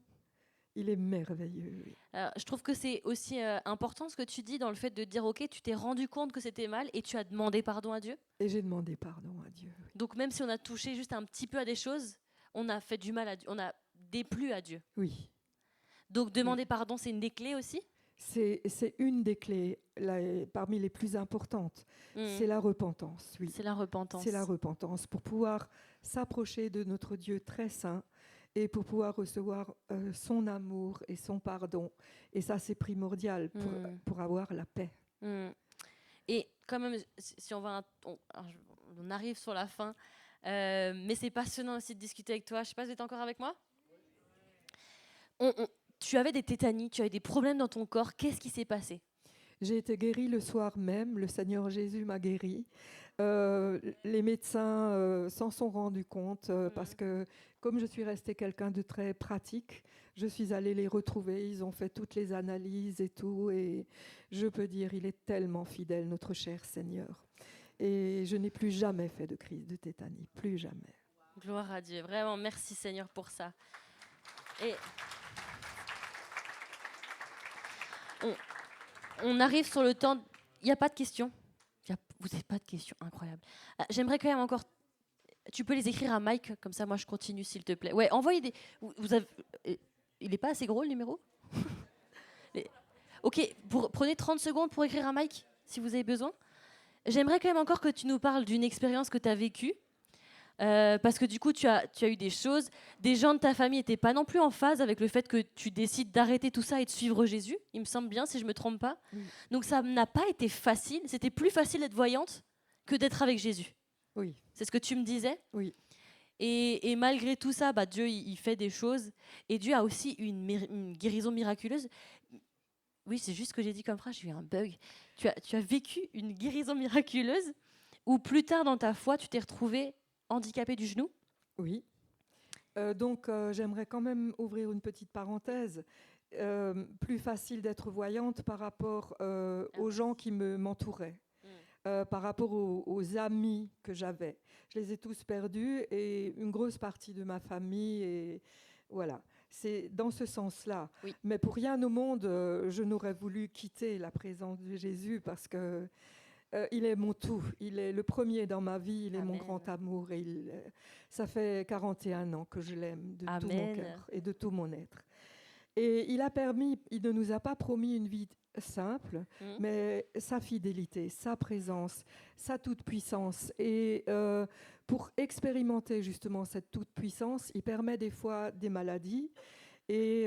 Speaker 2: Il est merveilleux. Oui.
Speaker 1: Je trouve que c'est aussi important ce que tu dis dans le fait de dire, ok, tu t'es rendu compte que c'était mal et tu as demandé pardon à Dieu.
Speaker 2: Et j'ai demandé pardon à Dieu. Oui.
Speaker 1: Donc même si on a touché juste un petit peu à des choses, on a fait du mal à Dieu, on a déplu à Dieu.
Speaker 2: Oui.
Speaker 1: Donc demander pardon, c'est une des clés aussi.
Speaker 2: C'est une des clés parmi les plus importantes. C'est la repentance, oui.
Speaker 1: C'est la repentance.
Speaker 2: C'est la repentance pour pouvoir s'approcher de notre Dieu très saint et pour pouvoir recevoir son amour et son pardon. Et ça, c'est primordial pour avoir la paix.
Speaker 1: Et quand même, si on va, on arrive sur la fin, mais c'est passionnant aussi de discuter avec toi. Je ne sais pas si tu es encore avec moi. Tu avais des tétanies, tu avais des problèmes dans ton corps. Qu'est-ce qui s'est passé?
Speaker 2: J'ai été guérie le soir même. Le Seigneur Jésus m'a guérie. Les médecins s'en sont rendus compte parce que comme je suis restée quelqu'un de très pratique, je suis allée les retrouver. Ils ont fait toutes les analyses et tout. Et je peux dire, il est tellement fidèle, notre cher Seigneur. Et je n'ai plus jamais fait de crise de tétanie. Plus jamais.
Speaker 1: Gloire à Dieu. Vraiment, merci Seigneur pour ça. Et on arrive sur le temps. Il n'y a pas de questions. Vous n'avez pas de questions. Incroyable. J'aimerais quand même encore. Tu peux les écrire à Mike, comme ça moi je continue s'il te plaît. Ouais, envoyez des. Vous avez... Il n'est pas assez gros le numéro? Ok, prenez 30 secondes pour écrire à Mike si vous avez besoin. J'aimerais quand même encore que tu nous parles d'une expérience que tu as vécue. Parce que du coup, tu as eu des choses. Des gens de ta famille n'étaient pas non plus en phase avec le fait que tu décides d'arrêter tout ça et de suivre Jésus. Il me semble bien, si je ne me trompe pas. Donc ça n'a pas été facile. C'était plus facile d'être voyante que d'être avec Jésus.
Speaker 2: Oui.
Speaker 1: C'est ce que tu me disais?
Speaker 2: Oui.
Speaker 1: Et malgré tout ça, Dieu, il fait des choses. Et Dieu a aussi une guérison miraculeuse. Oui, c'est juste ce que j'ai dit comme phrase, j'ai eu un bug. Tu as vécu une guérison miraculeuse où plus tard dans ta foi, tu t'es retrouvée handicapée du genou?
Speaker 2: Oui. Donc, j'aimerais quand même ouvrir une petite parenthèse. Plus facile d'être voyante par rapport aux gens qui m'entouraient, par rapport aux amis que j'avais. Je les ai tous perdus et une grosse partie de ma famille. Et voilà, c'est dans ce sens-là.
Speaker 1: Oui.
Speaker 2: Mais pour rien au monde, je n'aurais voulu quitter la présence de Jésus parce que il est mon tout, il est le premier dans ma vie, il est mon grand amour. Et ça fait 41 ans que je l'aime de tout mon cœur et de tout mon être. Et il ne nous a pas promis une vie simple, mais sa fidélité, sa présence, sa toute-puissance. Et pour expérimenter justement cette toute-puissance, il permet des fois des maladies. Et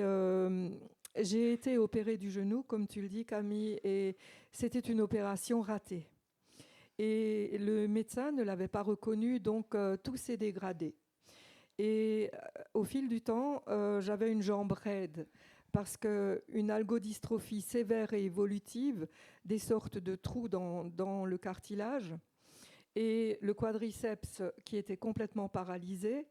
Speaker 2: j'ai été opérée du genou, comme tu le dis, Camille, et c'était une opération ratée. Et le médecin ne l'avait pas reconnu, donc tout s'est dégradé. Et au fil du temps, j'avais une jambe raide parce qu'une algodystrophie sévère et évolutive, des sortes de trous dans le cartilage, et le quadriceps qui était complètement paralysé,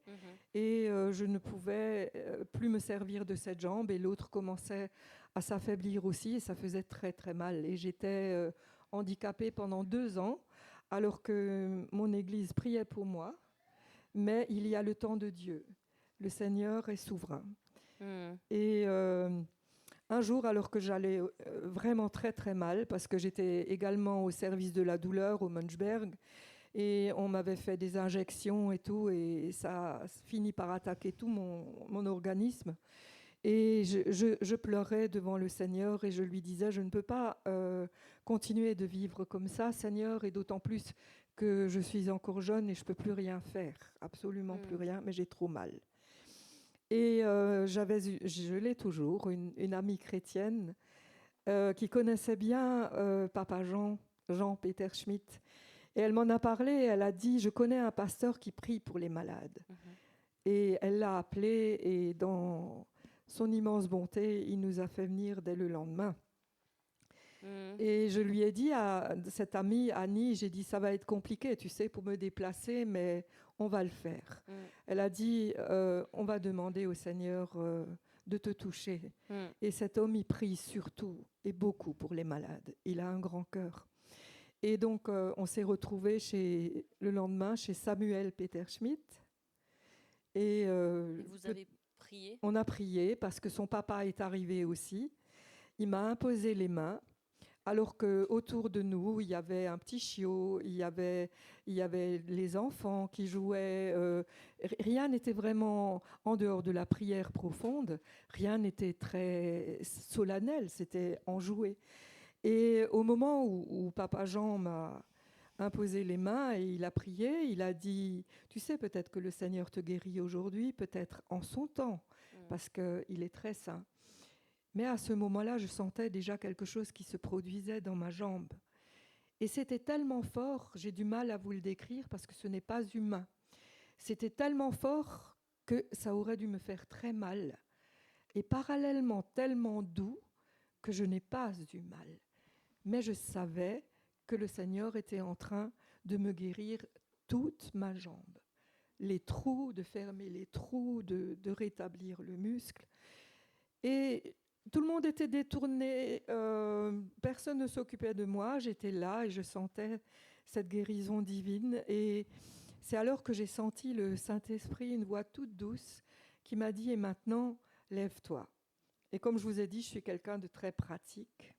Speaker 2: et je ne pouvais plus me servir de cette jambe, et l'autre commençait à s'affaiblir aussi, et ça faisait très très mal. Et j'étais handicapée pendant 2 ans, alors que mon église priait pour moi. Mais il y a le temps de Dieu. Le Seigneur est souverain. Et un jour, alors que j'allais vraiment très très mal, parce que j'étais également au service de la douleur au Munchberg, et on m'avait fait des injections et tout, et ça a fini par attaquer tout mon organisme. Et je pleurais devant le Seigneur et je lui disais, je ne peux pas continuer de vivre comme ça, Seigneur, et d'autant plus que je suis encore jeune et je ne peux plus rien faire, absolument plus rien, mais j'ai trop mal. Et je l'ai toujours, une amie chrétienne qui connaissait bien Papa Jean Peter Schmidt. Et elle m'en a parlé, elle a dit, je connais un pasteur qui prie pour les malades. Et elle l'a appelé et dans son immense bonté, il nous a fait venir dès le lendemain. Et je lui ai dit à cette amie, Annie, j'ai dit, ça va être compliqué, tu sais, pour me déplacer, mais on va le faire. Elle a dit, on va demander au Seigneur de te toucher. Et cet homme, il prie surtout et beaucoup pour les malades. Il a un grand cœur. Et donc, on s'est retrouvés le lendemain chez Samuel Peter Schmidt. Et
Speaker 1: vous avez prié.
Speaker 2: On a prié parce que son papa est arrivé aussi. Il m'a imposé les mains, alors qu'autour de nous, il y avait un petit chiot, il y avait les enfants qui jouaient. Rien n'était vraiment, en dehors de la prière profonde, rien n'était très solennel, c'était enjoué. Et au moment où Papa Jean m'a imposé les mains et il a prié, il a dit, tu sais, peut-être que le Seigneur te guérit aujourd'hui, peut-être en son temps, parce qu'il est très saint. Mais à ce moment-là, je sentais déjà quelque chose qui se produisait dans ma jambe. Et c'était tellement fort, j'ai du mal à vous le décrire parce que ce n'est pas humain. C'était tellement fort que ça aurait dû me faire très mal. Et parallèlement tellement doux que je n'ai pas eu mal. Mais je savais que le Seigneur était en train de me guérir toute ma jambe. Les trous, de fermer les trous, de rétablir le muscle. Et tout le monde était détourné, personne ne s'occupait de moi, j'étais là et je sentais cette guérison divine. Et c'est alors que j'ai senti le Saint-Esprit, une voix toute douce, qui m'a dit « Et maintenant, lève-toi ». Et comme je vous ai dit, je suis quelqu'un de très pratique.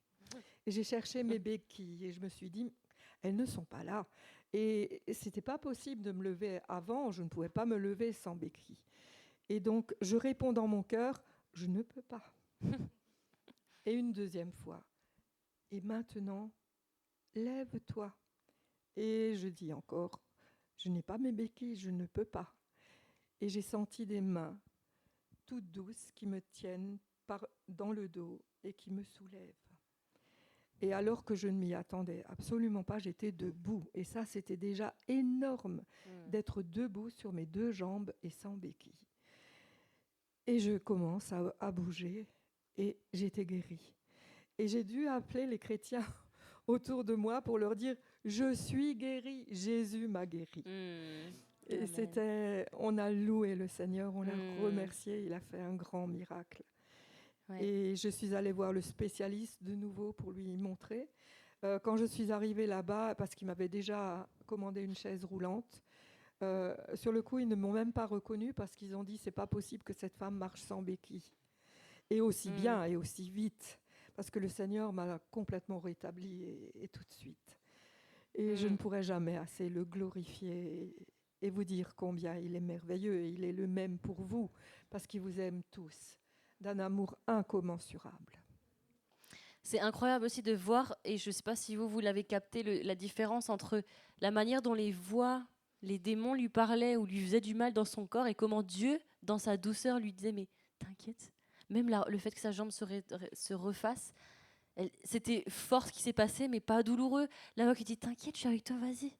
Speaker 2: Et j'ai cherché mes béquilles et je me suis dit « Elles ne sont pas là ». Et ce n'était pas possible de me lever avant, je ne pouvais pas me lever sans béquilles. Et donc, je réponds dans mon cœur « Je ne peux pas ». Et une deuxième fois. Et maintenant, lève-toi. Et je dis encore, je n'ai pas mes béquilles, je ne peux pas. Et j'ai senti des mains toutes douces qui me tiennent dans le dos et qui me soulèvent. Et alors que je ne m'y attendais absolument pas, j'étais debout. Et ça, c'était déjà énorme d'être debout sur mes deux jambes et sans béquilles. Et je commence à bouger. Et j'étais guérie. Et j'ai dû appeler les chrétiens autour de moi pour leur dire « Je suis guérie, Jésus m'a guérie ». Et on a loué le Seigneur, on l'a remercié, il a fait un grand miracle. Ouais. Et je suis allée voir le spécialiste de nouveau pour lui montrer. Quand je suis arrivée là-bas, parce qu'il m'avait déjà commandé une chaise roulante, sur le coup, ils ne m'ont même pas reconnue parce qu'ils ont dit « C'est pas possible que cette femme marche sans béquille ». Et aussi bien et aussi vite, parce que le Seigneur m'a complètement rétabli et tout de suite. Et je ne pourrai jamais assez le glorifier et vous dire combien il est merveilleux et il est le même pour vous, parce qu'il vous aime tous, d'un amour incommensurable.
Speaker 1: C'est incroyable aussi de voir, et je ne sais pas si vous l'avez capté, la différence entre la manière dont les voix, les démons lui parlaient ou lui faisaient du mal dans son corps et comment Dieu, dans sa douceur, lui disait « Mais t'inquiète ». Même le fait que sa jambe se refasse, c'était fort ce qui s'est passé, mais pas douloureux. La voix qui dit « T'inquiète, je suis avec toi, vas-y ».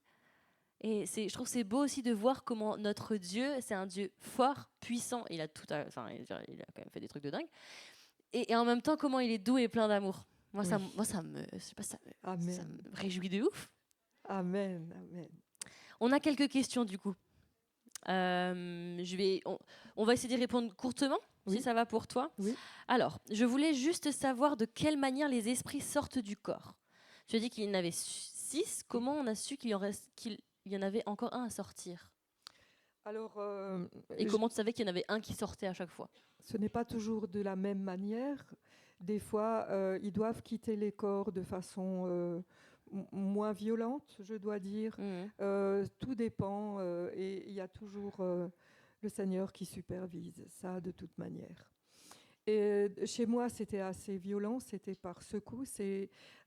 Speaker 1: Et je trouve que c'est beau aussi de voir comment notre Dieu, c'est un Dieu fort, puissant. Il a il a quand même fait des trucs de dingue. Et en même temps, comment il est doux et plein d'amour. Moi, ça me réjouit de ouf.
Speaker 2: Amen, amen.
Speaker 1: On a quelques questions du coup. On va essayer d'y répondre courtement, si ça va pour toi.
Speaker 2: Oui.
Speaker 1: Alors, je voulais juste savoir de quelle manière les esprits sortent du corps. Tu as dit qu'il y en avait 6. Comment on a su qu'il y en avait encore un à sortir?
Speaker 2: Alors,
Speaker 1: et comment tu savais qu'il y en avait un qui sortait à chaque fois?
Speaker 2: Ce n'est pas toujours de la même manière. Des fois, ils doivent quitter les corps de façon moins violente, je dois dire. Tout dépend et il y a toujours le Seigneur qui supervise ça de toute manière. Et chez moi, c'était assez violent, c'était par secousses.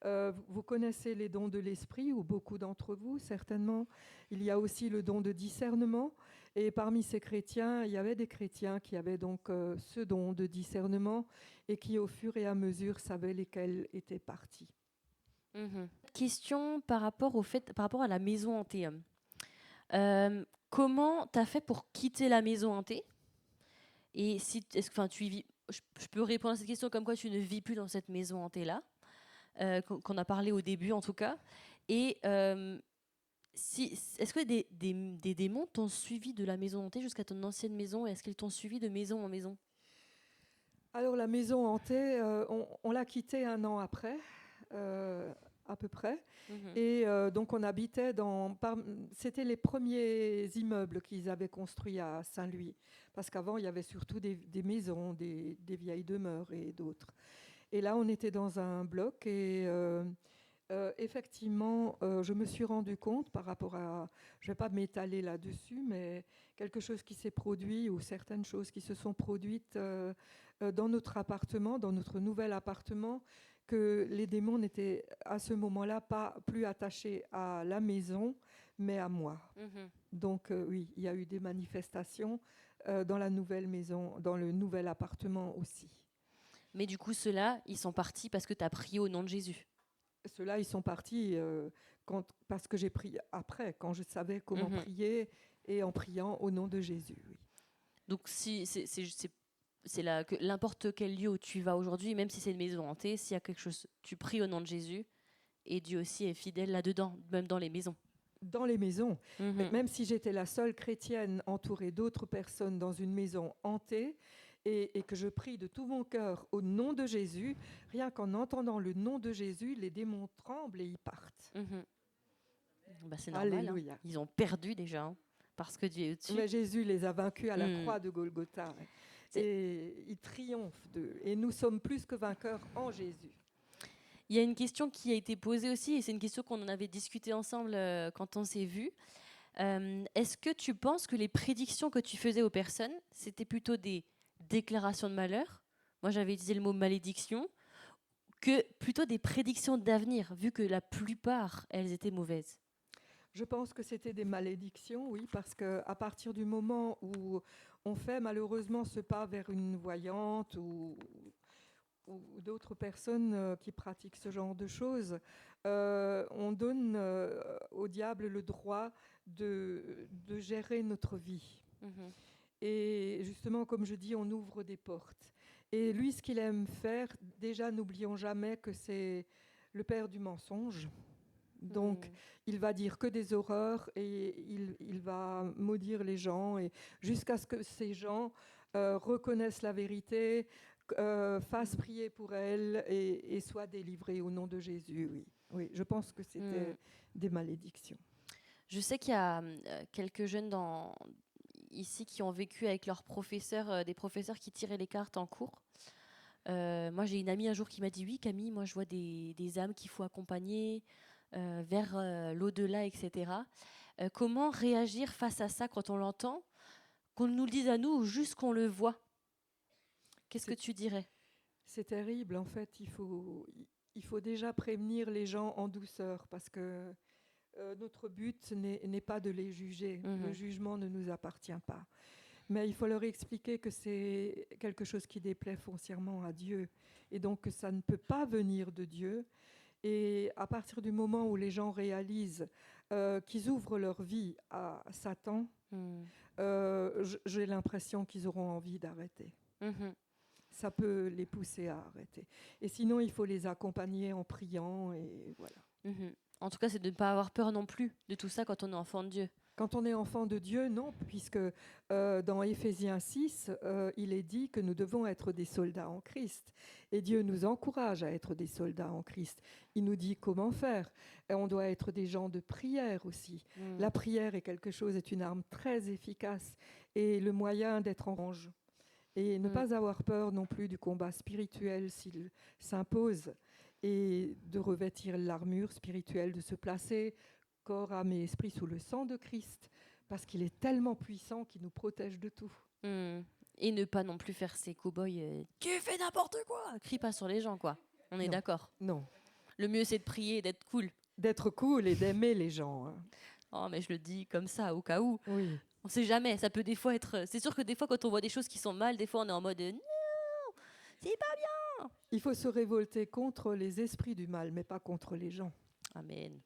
Speaker 2: Vous connaissez les dons de l'esprit, ou beaucoup d'entre vous, certainement. Il y a aussi le don de discernement. Et parmi ces chrétiens, il y avait des chrétiens qui avaient donc ce don de discernement et qui, au fur et à mesure, savaient lesquels étaient partis.
Speaker 1: Question par rapport à la maison hantée. Comment tu as fait pour quitter la maison hantée? Et tu y vis? Je peux répondre à cette question comme quoi tu ne vis plus dans cette maison hantée-là, qu'on a parlé au début en tout cas. Et est-ce que des démons t'ont suivi de la maison hantée jusqu'à ton ancienne maison? Et est-ce qu'ils t'ont suivi de maison en maison?
Speaker 2: Alors la maison hantée, on l'a quittée un an après. à peu près.
Speaker 1: Mhm.
Speaker 2: Et donc on habitait c'était les premiers immeubles qu'ils avaient construits à Saint-Louis. Parce qu'avant, il y avait surtout des maisons, des vieilles demeures et d'autres. Et là, on était dans un bloc et effectivement, je me suis rendu compte par rapport à, je ne vais pas m'étaler là-dessus, mais quelque chose qui s'est produit ou certaines choses qui se sont produites dans notre appartement, dans notre nouvel appartement, que les démons n'étaient à ce moment-là pas plus attachés à la maison, mais à moi.
Speaker 1: Mhm.
Speaker 2: Donc oui, il y a eu des manifestations dans la nouvelle maison, dans le nouvel appartement aussi.
Speaker 1: Mais du coup, ceux-là, ils sont partis parce que tu as prié au nom de Jésus.
Speaker 2: Ceux-là, ils sont partis parce que j'ai prié après, quand je savais comment
Speaker 1: Mhm.
Speaker 2: prier, et en priant au nom de Jésus. Oui.
Speaker 1: Donc, si c'est là que n'importe quel lieu où tu vas aujourd'hui, même si c'est une maison hantée, s'il y a quelque chose, tu pries au nom de Jésus et Dieu aussi est fidèle là-dedans, même dans les maisons.
Speaker 2: Dans les maisons,
Speaker 1: Mhm.
Speaker 2: même si j'étais la seule chrétienne entourée d'autres personnes dans une maison hantée, et que je prie de tout mon cœur au nom de Jésus, rien qu'en entendant le nom de Jésus, les démons tremblent et ils partent.
Speaker 1: Mhm. Bah, c'est normal, hein.
Speaker 2: Alléluia.
Speaker 1: Ils ont perdu déjà, hein, parce que Dieu est au-dessus.
Speaker 2: Mais Jésus les a vaincus à la
Speaker 1: Mhm.
Speaker 2: croix de Golgotha.
Speaker 1: C'est-
Speaker 2: Et ils triomphent d'eux. Et nous sommes plus que vainqueurs en Jésus.
Speaker 1: Il y a une question qui a été posée aussi, et c'est une question qu'on en avait discuté ensemble quand on s'est vus. Est-ce que tu penses que les prédictions que tu faisais aux personnes, c'était plutôt des déclarations de malheur? Moi, j'avais utilisé le mot malédiction, que plutôt des prédictions d'avenir, vu que la plupart, elles étaient mauvaises.
Speaker 2: Je pense que c'était des malédictions, oui, parce qu'à partir du moment où on fait malheureusement ce pas vers une voyante ou d'autres personnes qui pratiquent ce genre de choses, on donne au diable le droit de gérer notre vie.
Speaker 1: Mhm.
Speaker 2: Et justement, comme je dis, on ouvre des portes. Et lui, ce qu'il aime faire, déjà, n'oublions jamais que c'est le père du mensonge. Donc,
Speaker 1: Mhm.
Speaker 2: il va dire que des horreurs et il va maudire les gens et jusqu'à ce que ces gens reconnaissent la vérité, fassent prier pour elles et soient délivrés au nom de Jésus. Oui, oui, je pense que c'était
Speaker 1: Mhm.
Speaker 2: des malédictions.
Speaker 1: Je sais qu'il y a quelques jeunes ici qui ont vécu avec leurs professeurs, des professeurs qui tiraient les cartes en cours. Moi, j'ai une amie un jour qui m'a dit: oui, Camille, moi je vois des âmes qu'il faut accompagner vers l'au-delà, etc. Comment réagir face à ça quand on l'entend, qu'on nous le dise à nous ou juste qu'on le voit? Qu'est-ce que
Speaker 2: C'est
Speaker 1: tu dirais?
Speaker 2: c'est terrible, en fait. Il faut déjà prévenir les gens en douceur parce que notre but n'est pas de les juger. Le
Speaker 1: Mhm.
Speaker 2: jugement ne nous appartient pas. Mais il faut leur expliquer que c'est quelque chose qui déplaît foncièrement à Dieu et donc que ça ne peut pas venir de Dieu. Et à partir du moment où les gens réalisent qu'ils ouvrent leur vie à Satan,
Speaker 1: Mhm.
Speaker 2: j'ai l'impression qu'ils auront envie d'arrêter.
Speaker 1: Mhm.
Speaker 2: Ça peut les pousser à arrêter. Et sinon, il faut les accompagner en priant et voilà.
Speaker 1: Mhm. En tout cas, c'est de ne pas avoir peur non plus de tout ça quand on est enfant de Dieu.
Speaker 2: Quand on est enfant de Dieu, non, puisque dans Éphésiens 6, il est dit que nous devons être des soldats en Christ. Et Dieu nous encourage à être des soldats en Christ. Il nous dit comment faire. Et on doit être des gens de prière aussi.
Speaker 1: Mhm.
Speaker 2: La prière est une arme très efficace et le moyen d'être en range. Et ne
Speaker 1: Mhm.
Speaker 2: pas avoir peur non plus du combat spirituel s'il s'impose et de revêtir l'armure spirituelle, de se placer corps, âme et esprit sous le sang de Christ, parce qu'il est tellement puissant qu'il nous protège de tout.
Speaker 1: Mhm. Et ne pas non plus faire ces cow-boys. Tu fais n'importe quoi! Crie pas sur les gens, quoi. On est
Speaker 2: Non,
Speaker 1: d'accord.
Speaker 2: non.
Speaker 1: Le mieux, c'est de prier et d'être cool.
Speaker 2: D'être cool et d'aimer les gens. Hein.
Speaker 1: Oh, mais je le dis comme ça, au cas où.
Speaker 2: Oui.
Speaker 1: On sait jamais. Ça peut des fois être. C'est sûr que des fois, quand on voit des choses qui sont mal, des fois, on est en mode non, c'est pas bien.
Speaker 2: Il faut se révolter contre les esprits du mal, mais pas contre les gens.
Speaker 1: Amen.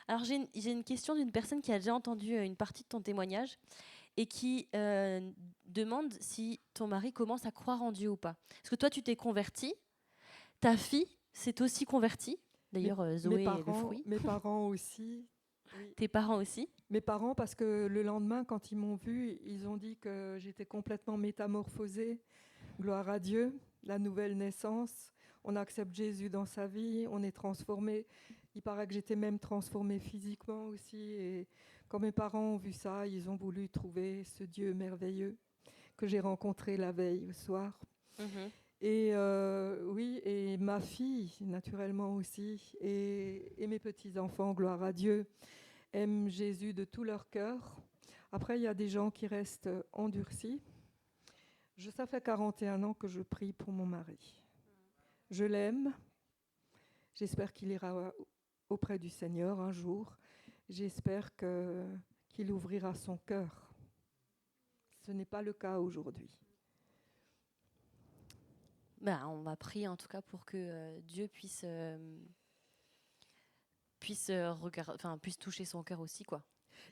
Speaker 1: Alors, j'ai une question d'une personne qui a déjà entendu une partie de ton témoignage et qui demande si ton mari commence à croire en Dieu ou pas. Parce que toi, tu t'es converti. Ta fille s'est aussi convertie.
Speaker 2: Mes,
Speaker 1: D'ailleurs,
Speaker 2: mes
Speaker 1: Zoé est le
Speaker 2: parents,
Speaker 1: fruit.
Speaker 2: mes parents aussi. Oui.
Speaker 1: Tes parents aussi.
Speaker 2: Mes parents, parce que le lendemain, quand ils m'ont vue, ils ont dit que j'étais complètement métamorphosée. Gloire à Dieu, la nouvelle naissance. on accepte Jésus dans sa vie, on est transformé. Il paraît que j'étais même transformée physiquement aussi. Et quand mes parents ont vu ça, ils ont voulu trouver ce Dieu merveilleux que j'ai rencontré la veille au soir.
Speaker 1: Mhm.
Speaker 2: Et oui, et ma fille, naturellement aussi, et mes petits-enfants, gloire à Dieu, aiment Jésus de tout leur cœur. Après, il y a des gens qui restent endurcis. Ça fait 41 ans que je prie pour mon mari. Je l'aime. J'espère qu'il ira auprès du Seigneur un jour. J'espère qu'il ouvrira son cœur. Ce n'est pas le cas aujourd'hui.
Speaker 1: Ben, on va prier en tout cas pour que Dieu puisse toucher son cœur aussi, quoi.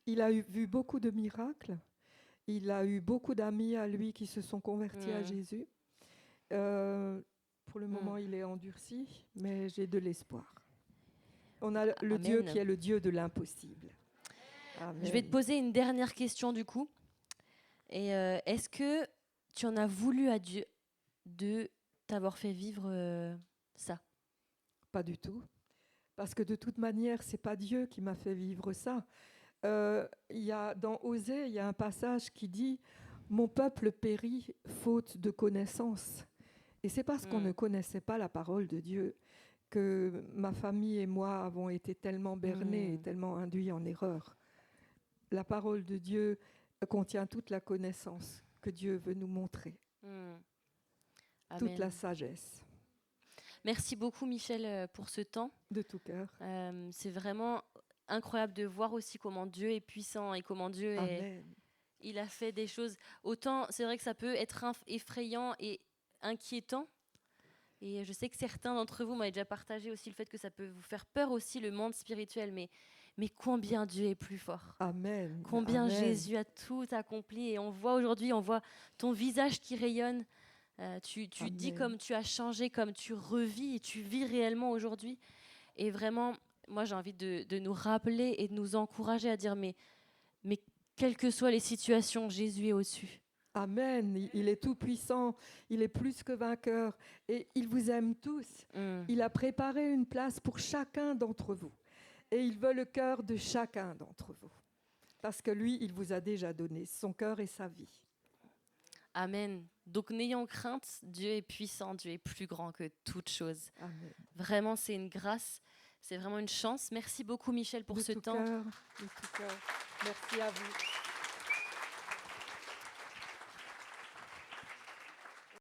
Speaker 2: Il a vu beaucoup de miracles. Il a eu beaucoup d'amis à lui qui se sont convertis à Jésus. Pour le moment, il est endurci, mais j'ai de l'espoir. On a le
Speaker 1: Amen.
Speaker 2: Dieu qui est le Dieu de l'impossible. Amen.
Speaker 1: Je vais te poser une dernière question du coup. Et est-ce que tu en as voulu à Dieu de t'avoir fait vivre ça?
Speaker 2: Pas du tout. Parce que de toute manière, c'est pas Dieu qui m'a fait vivre ça. Dans Osée, il y a un passage qui dit « Mon peuple périt faute de connaissance ». Et c'est parce qu'on ne connaissait pas la parole de Dieu que ma famille et moi avons été tellement bernés et tellement induits en erreur. La parole de Dieu contient toute la connaissance que Dieu veut nous montrer, toute la sagesse.
Speaker 1: Merci beaucoup Michel pour ce temps.
Speaker 2: De tout cœur.
Speaker 1: C'est vraiment incroyable de voir aussi comment Dieu est puissant et comment Dieu il a fait des choses. Autant c'est vrai que ça peut être effrayant et inquiétant. Et je sais que certains d'entre vous m'avaient déjà partagé aussi le fait que ça peut vous faire peur aussi, le monde spirituel. Mais combien Dieu est plus fort.
Speaker 2: Amen.
Speaker 1: Combien
Speaker 2: Amen.
Speaker 1: Jésus a tout accompli. Et on voit aujourd'hui, on voit ton visage qui rayonne. Tu dis comme tu as changé, comme tu revis et tu vis réellement aujourd'hui. Et vraiment, moi j'ai envie de nous rappeler et de nous encourager à dire mais quelles que soient les situations, Jésus est au-dessus.
Speaker 2: Amen. Il est tout puissant, il est plus que vainqueur et il vous aime tous. Il a préparé une place pour chacun d'entre vous et il veut le cœur de chacun d'entre vous parce que lui, il vous a déjà donné son cœur et sa vie.
Speaker 1: Amen. Donc n'ayons crainte, Dieu est puissant, Dieu est plus grand que toute chose.
Speaker 2: Amen.
Speaker 1: Vraiment, c'est une grâce, c'est vraiment une chance. Merci beaucoup Michel pour ce temps.
Speaker 2: De tout cœur. Merci à vous.